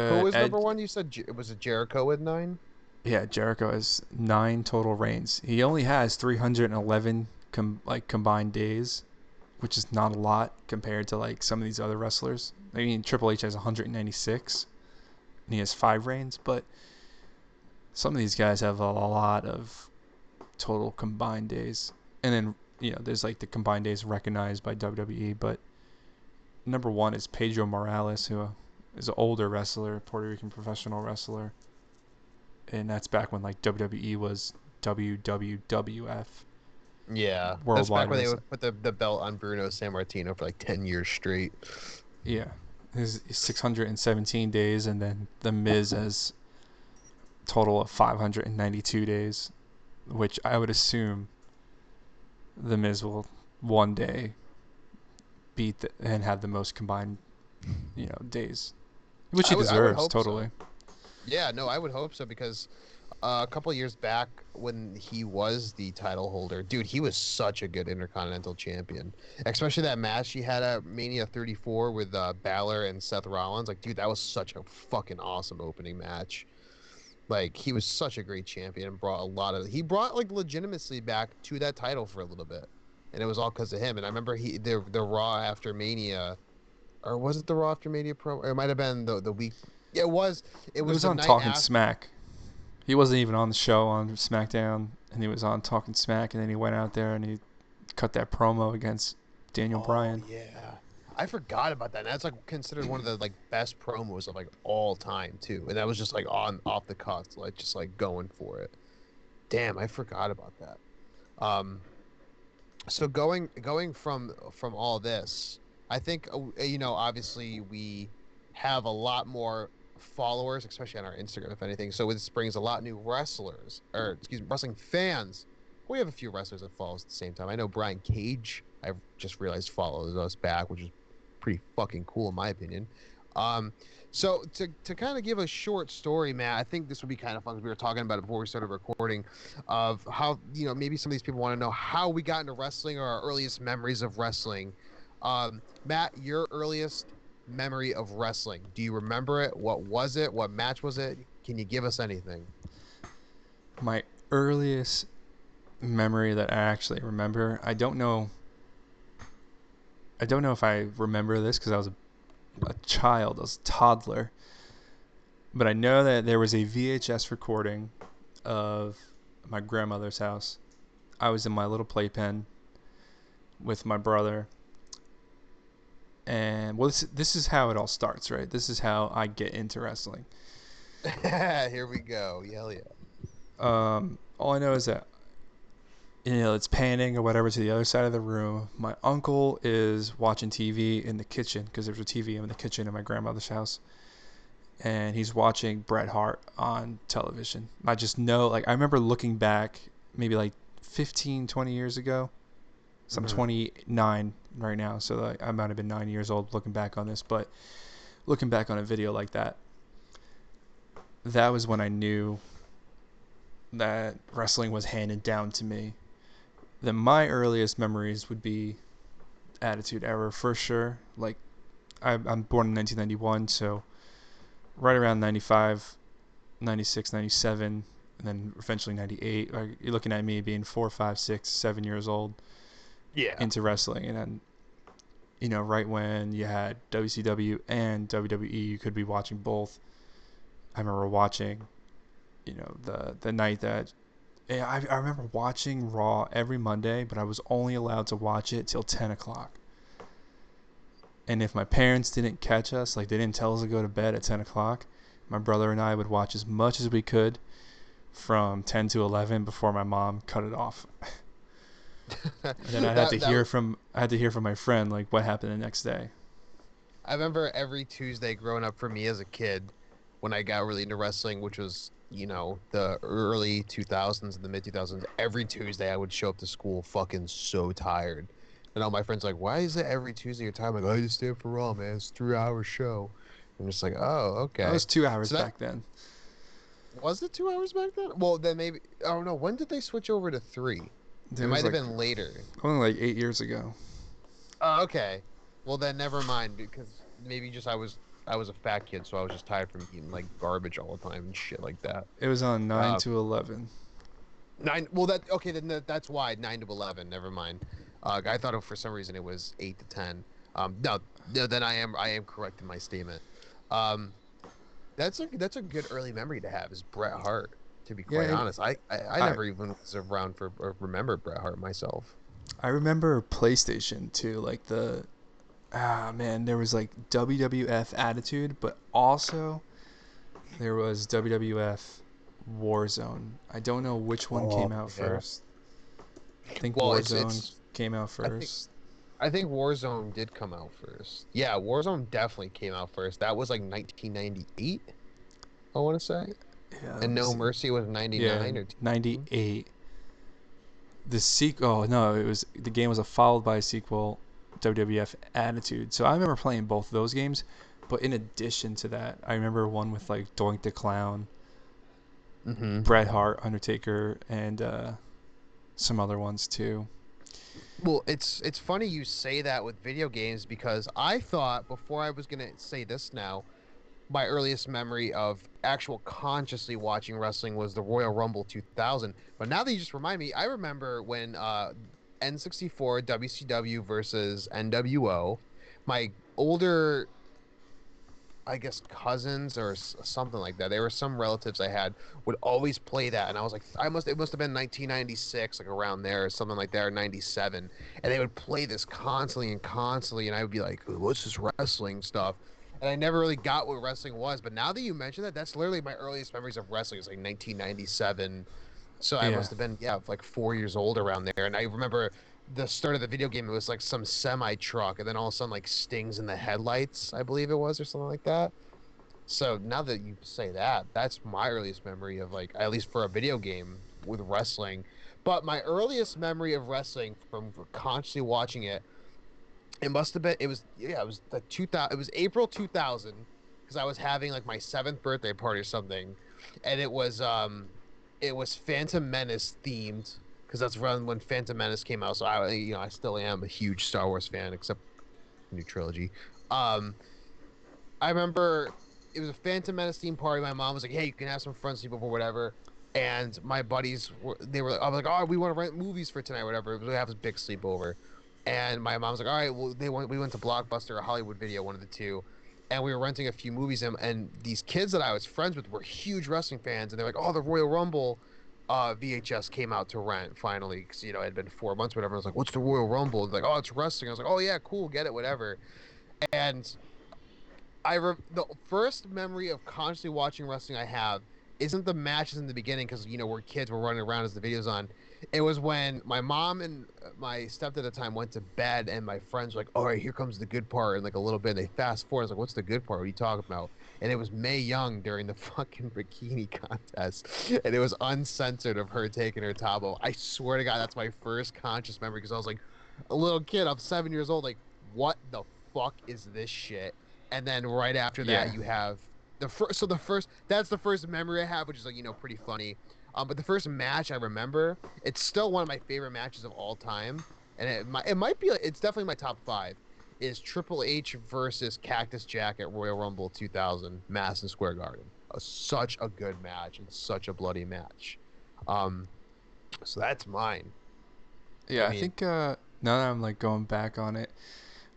who But was number one? You said it was a Jericho with 9. yeah, Jericho has 9 total reigns. He only has 311 combined days, which is not a lot compared to like some of these other wrestlers. I mean, Triple H has 196 and he has 5 reigns, but some of these guys have a lot of total combined days. And then, there's like the combined days recognized by WWE, but number one is Pedro Morales, who is an older wrestler, Puerto Rican professional wrestler. And that's back when like WWE was WWWF, Yeah, that's back Worldwide when they Wrestling. would put the belt on Bruno Sammartino for like 10 years straight. Yeah. His 617 days, and then The Miz has total of 592 days, which I would assume The Miz will one day beat and have the most combined, days, which he I would deserves hope totally. so. Yeah, no, I would hope so because a couple of years back when he was the title holder, dude, he was such a good Intercontinental Champion. Especially that match he had at Mania 34 with Balor and Seth Rollins. Like, dude, that was such a fucking awesome opening match. Like, he was such a great champion and brought a lot of he brought like legitimacy back to that title for a little bit. And it was all because of him. And I remember the Raw after Mania, or was it the Raw after Mania pro? Or it might have been the week. Yeah, it was. It It was was the on night Talking after. Smack. He wasn't even on the show on SmackDown, and he was on Talking Smack, and then he went out there and he cut that promo against Daniel Oh Bryan. yeah. I forgot about that. That's like considered one of the like best promos of like all time too. And that was just like on off the cuff, like just like going for it. Damn, I forgot about that. Um so going from all this, I think obviously we have a lot more followers, especially on our Instagram, if anything. So this brings a lot of new wrestlers, or excuse me, wrestling fans. We have a few wrestlers that follow us at the same time. I know Brian Cage, I've just realized, follows us back, which is pretty fucking cool in my opinion. Um, so to kind of give a short story, Matt, I think this would be kind of fun because we were talking about it before we started recording of how maybe some of these people want to know how we got into wrestling or our earliest memories of wrestling. Matt, your earliest memory of wrestling, do you remember it? What was it? What match was it? Can you give us anything? My earliest memory that I actually remember, I don't know if I remember this because I was a child, I was a toddler, but I know that there was a VHS recording of my grandmother's house. I was in my little playpen with my brother, and well, this is how it all starts, right? This is how I get into wrestling. Here we go. Hell yeah. All I know is that it's panning or whatever to the other side of the room. My uncle is watching TV in the kitchen because there's a TV in the kitchen in my grandmother's house, and he's watching Bret Hart on television. I just know, like, I remember looking back maybe like 15, 20 years ago. So I'm Hmm. 29 right now, so like, I might have been 9 years old looking back on this, but looking back on a video like that, that was when I knew that wrestling was handed down to me. Then my earliest memories would be Attitude Era for sure. I'm born in 1991, so right around 95, 96, 97, and then eventually 98. Like, you're looking at me being 4, 5, 6, 7 years old Yeah. into wrestling. And then, right when you had WCW and WWE, you could be watching both. I remember watching, the night that. Yeah, I remember watching Raw every Monday, but I was only allowed to watch it till 10 o'clock. And if my parents didn't catch us, like they didn't tell us to go to bed at 10 o'clock, my brother and I would watch as much as we could from 10 to 11 before my mom cut it off. And then I had to hear from my friend like what happened the next day. I remember every Tuesday growing up for me as a kid when I got really into wrestling, which was, the early 2000s and the mid 2000s. Every Tuesday I would show up to school fucking so tired. And all my friends like, why is it every Tuesday you're tired? I'm like, I just stay up for Raw, man. It's a 3 hour show. I'm just like, oh, That okay. was 2 hours So that back then. was it 2 hours back then? Well, then maybe, I don't know. When did they switch over to three? It It was might have like been later. only like 8 years ago. Oh, okay. Well, then never mind because maybe just I was a fat kid, so I was just tired from eating like garbage all the time and shit like that. It was on 9 Uh, to 11. Nine. Well, that okay. Then that's why 9 to 11. Never mind. I thought for some reason it was 8 to 10. No, no. Then I am correct in my statement. Um, that's a good early memory to have is Bret Hart. To be Yeah, quite honest, I I never even was around for or remember Bret Hart myself. I remember PlayStation too, like man, there was like WWF Attitude, but also there was WWF Warzone. I don't know which one Oh came out yeah. first. I think Well, it's Warzone it's. came out I think first. I think Warzone did come out first. Yeah, Warzone definitely came out first. That was like 1998, I want to say. Yeah, let And me No see. Mercy was Yeah, 99 or 2000. 98. The sequel. Oh no, the game was a followed by a sequel, WWF Attitude. So I remember playing both those games, but in addition to that, I remember one with like Doink the Clown, Hmm. Bret Hart, Undertaker, and some other ones too. Well, it's funny you say that with video games because I thought before I was gonna say this now, my earliest memory of actual consciously watching wrestling was the Royal Rumble 2000. But now that you just remind me, I remember when N64 WCW versus NWO. My older, I guess, cousins or something like that. There were some relatives I had would always play that, and I was like, it must have been 1996, like around there, or something like that, or 97, and they would play this constantly and constantly, and I would be like, what's this wrestling stuff? And I never really got what wrestling was, but now that you mention that, that's literally my earliest memories of wrestling. It's like 1997, so I Yeah, must have been like 4 years old around there, and I remember the start of the video game, it was like some semi truck, and then all of a sudden, like stings in the headlights, I believe it was, or something like that. So now that you say that, that's my earliest memory of like, at least for a video game with wrestling. But my earliest memory of wrestling from constantly watching it, it must have been, it was, yeah, it was like 2000, it was April 2000, because I was having like my seventh birthday party or something, and it was Phantom Menace themed because that's around when Phantom Menace came out. So I still am a huge Star Wars fan, except the new trilogy. Um, I remember it was a Phantom Menace theme party. My mom was like, "Hey, you can have some friends sleep over, whatever." And my buddies I was like, "Oh, we want to rent movies for tonight, whatever." We have this big sleepover, and my mom's like, "All right, well, we went to Blockbuster or Hollywood Video, one of the two." And we were renting a few movies, and these kids that I was friends with were huge wrestling fans, and they're like, "Oh, the Royal Rumble VHS came out to rent finally because it had been 4 months, whatever." I was like, "What's the Royal Rumble?" And like, "Oh, it's wrestling." I was like, "Oh yeah, cool, get it, whatever." And the first memory of constantly watching wrestling I have isn't the matches in the beginning because we're kids, we're running around as the video's on. It was when my mom and my stepdad at the time went to bed, and my friends were like, "All right, here comes the good part." And like a little bit, they fast forward. I was like, "What's the good part? What are you talking about?" And it was Mae Young during the fucking bikini contest, and it was uncensored of her taking her top off. I swear to God, that's my first conscious memory because I was like a little kid. I'm 7 years old. Like, what the fuck is this shit? And then right after that yeah, you have the first. So the first that's the first memory I have, which is like pretty funny. But the first match I remember, it's still one of my favorite matches of all time, and it might be it's definitely my top five. Is Triple H versus Cactus Jack at Royal Rumble 2000, Madison Square Garden. such a good match and such a bloody match. Um, so that's mine. I Yeah, I mean, think now that I'm like going back on it,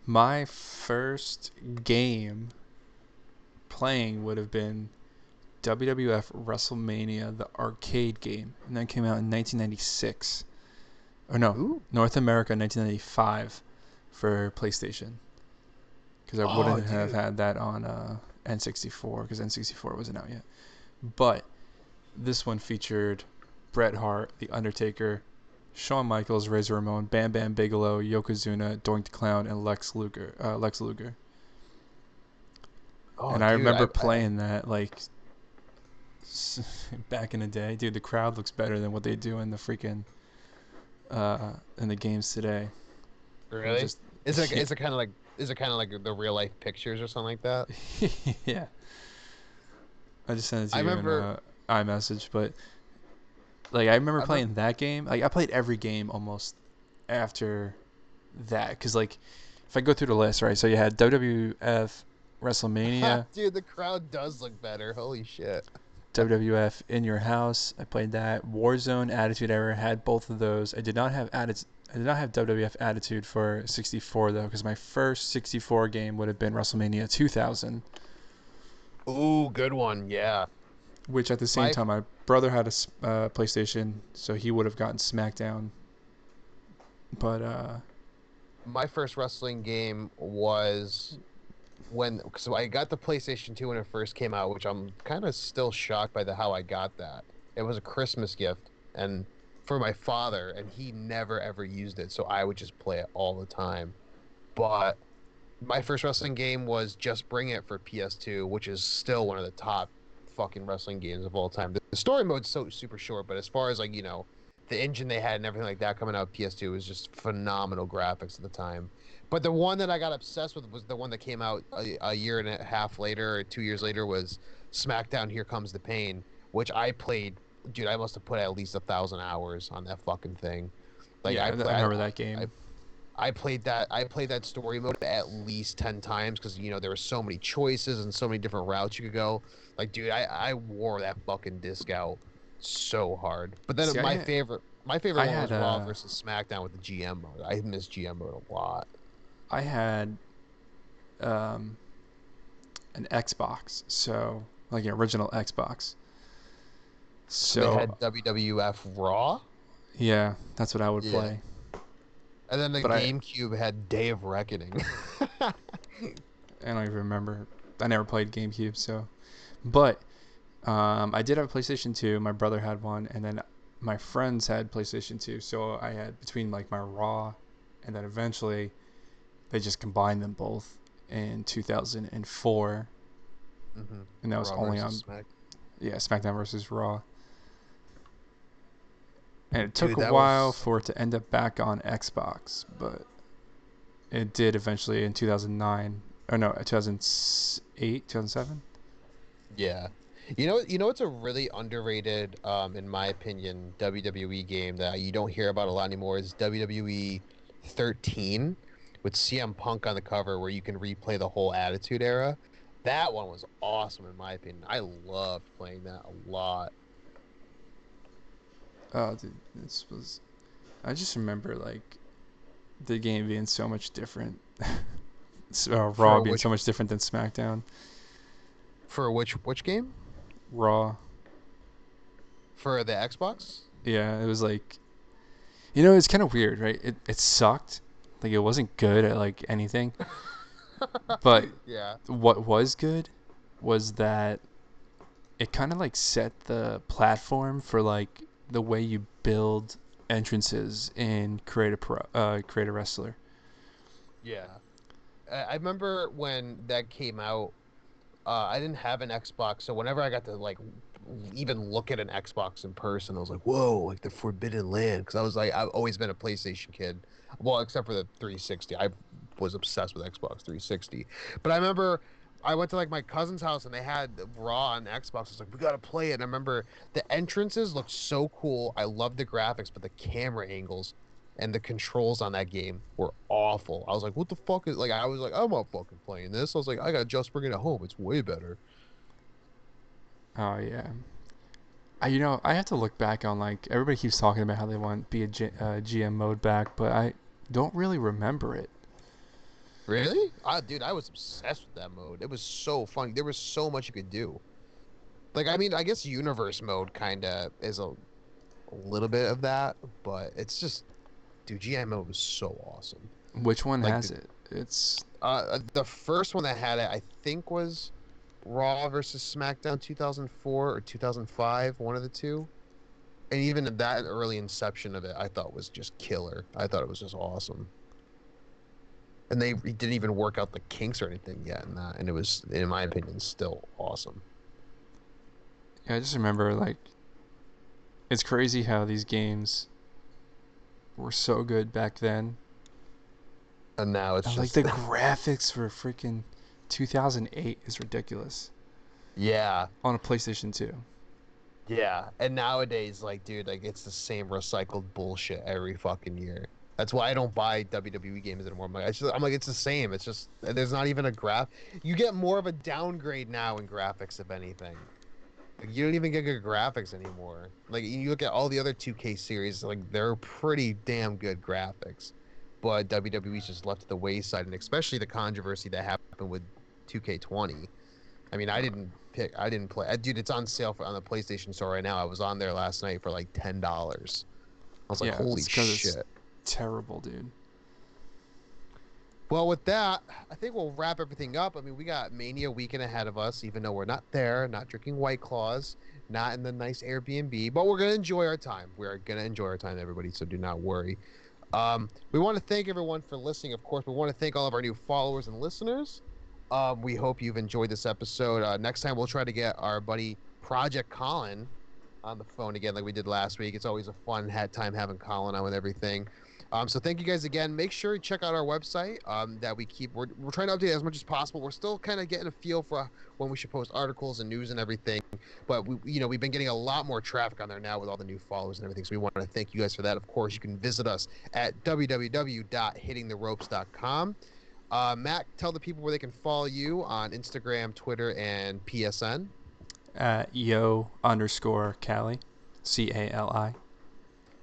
my first game playing would have been WWF WrestleMania, the arcade game, and that came out in 1996. Or no, ooh, North America 1995 for PlayStation. Because I oh, wouldn't have dude, had that on N64 because N64 wasn't out yet. But this one featured Bret Hart, The Undertaker, Shawn Michaels, Razor Ramon, Bam Bam Bigelow, Yokozuna, Doink the Clown, and Lex Luger. oh, And I dude, remember playing that like back in the day. Dude, the crowd looks better than what they do in the freaking in the games today. It was really? just yeah, Is it kind of like the real life pictures or something like that? yeah. I just sent it to I you in remember, iMessage, but like I remember I remember, playing that game. Like I played every game almost after that because like if I go through the list, right? So you had WWF WrestleMania, dude, the crowd does look better. Holy shit. WWF In Your House. I played that. Warzone, Attitude Era had both of those. I did not have WWF Attitude for 64 though, because my first 64 game would have been WrestleMania 2000, Ooh, good one. Yeah. which at the same My time my brother had a PlayStation, so he would have gotten SmackDown. But my first wrestling game was when so I got the PlayStation 2 when it first came out, which I'm kind of still shocked by the how I got that. It was a Christmas gift and for my father, and he never ever used it, so I would just play it all the time. But my first wrestling game was Just Bring It for PS2, which is still one of the top fucking wrestling games of all time. The story mode's so super short, but as far as like, the engine they had and everything like that coming out of PS2 was just phenomenal graphics at the time. But the one that I got obsessed with was the one that came out a year and a half later or 2 years later was SmackDown Here Comes the Pain, which I played, dude, I must have put at least 1,000 hours on that fucking thing. Like yeah, I I play remember that I game. I played that. I played that story mode at least 10 times because there were so many choices and so many different routes you could go. Like, dude, I wore that fucking disc out so hard. But then See, my favorite I one had was Raw versus SmackDown with the GM mode. I miss GM mode a lot. I had um, an Xbox, so like an original Xbox. So they So had WWF Raw. yeah, that's what I would Yeah. play. And then the But GameCube had Day of Reckoning. I don't even remember. I never played GameCube, so. But I did have a PlayStation 2. My brother had one, and then my friends had PlayStation 2. So I had between like my Raw, and then eventually they just combined them both in 2004, hmm and that was Raw only versus on Smack. SmackDown versus Raw. And it took Dude, a that while was for it to end up back on Xbox, but it did eventually in 2009. Or no, 2008, 2007. yeah. It's a really underrated, in my opinion, WWE game that you don't hear about a lot anymore is WWE 13 with CM Punk on the cover where you can replay the whole Attitude Era. That one was awesome in my opinion. I loved playing that a lot. Oh, dude, this was. I just remember like the game being so much different. Raw For being which so much different than SmackDown. for which game? Raw, For the Xbox? yeah, it was like it's kind of weird, right? It sucked, like it wasn't good at like anything. But Yeah. what was good was that it kind of like set the platform for like the way you build entrances in Create a Wrestler. Yeah. I remember when that came out. I didn't have an Xbox, so whenever I got to like even look at an Xbox in person, I was like, "Whoa!" Like the Forbidden Land. Because I was like, I've always been a PlayStation kid. Well, except for the 360, I was obsessed with Xbox 360. But I remember I went to like my cousin's house and they had Raw on Xbox. I was like, "We gotta play it." And I remember the entrances looked so cool. I loved the graphics, but the camera angles and the controls on that game were awful. I was like, what the fuck is like I was like, I'm not fucking playing this. I was like, I got Just Bring It Home. It's way better. Oh yeah. I have to look back on like everybody keeps talking about how they want GM mode back, but I don't really remember it. Really? Dude, I was obsessed with that mode. It was so fun. There was so much you could do. Like, I mean, I guess universe mode kind of is a little bit of that, but it's just, dude, GM mode was so awesome. Which one Like has it? It's the first one that had it, I think was Raw versus SmackDown 2004 or 2005, one of the two. And even that early inception of it, I thought was just killer. I thought it was just awesome. And they didn't even work out the kinks or anything yet in that, and it was, in my opinion, still awesome. yeah, I just remember like it's crazy how these games were so good back then. And now it's And like just, the graphics for freaking 2008 is ridiculous yeah, on a PlayStation 2. yeah. And nowadays, like, dude, like it's the same recycled bullshit every fucking year. That's why I don't buy WWE games anymore. I'm like, it's the same. It's just there's not even a graph. You get more of a downgrade now in graphics, if anything. Like, you don't even get good graphics anymore. Like you look at all the other 2K series, like they're pretty damn good graphics, but WWE's just left to the wayside, and especially the controversy that happened with 2K20. I mean, I didn't play. Dude, it's on sale on the PlayStation Store right now. I was on there last night for like $10. I was like, Yeah, holy it's because it's shit. terrible, dude. Well, with that, I think we'll wrap everything up. I mean, we got Mania weekend ahead of us, even though we're not there, not drinking White Claws, not in the nice Airbnb, but we're going to enjoy our time. We are going to enjoy our time, everybody, so do not worry. We want to thank everyone for listening. Of course, we want to thank all of our new followers and listeners. We hope you've enjoyed this episode. Next time, we'll try to get our buddy Project Colin on the phone again, like we did last week. It's always a fun time having Colin on with everything. So thank you guys again. Make sure you check out our website that we're trying to update as much as possible. We're still kind of getting a feel for when we should post articles and news and everything. But we've been getting a lot more traffic on there now with all the new followers and everything. So we want to thank you guys for that. Of course, you can visit us at www.hittingtheropes.com. Matt, tell the people where they can follow you on Instagram, Twitter, and PSN. Yo_Cali, CALI.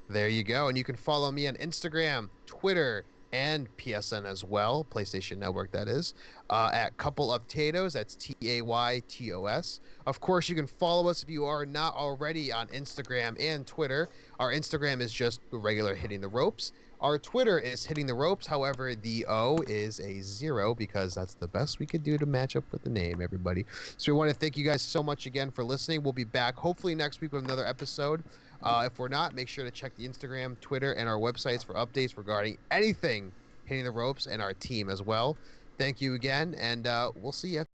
There you go. And you can follow me on Instagram, Twitter, and PSN as well. PlayStation Network, that is. At Couple of Tatoes. That's TAYTOS. Of course, you can follow us if you are not already on Instagram and Twitter. Our Instagram is just the regular Hitting the Ropes. Our Twitter is Hitting the Ropes. However, the O is a 0 because that's the best we could do to match up with the name, everybody. So we want to thank you guys so much again for listening. We'll be back hopefully next week with another episode. If we're not, make sure to check the Instagram, Twitter, and our websites for updates regarding anything Hitting the Ropes and our team as well. Thank you again, and we'll see you.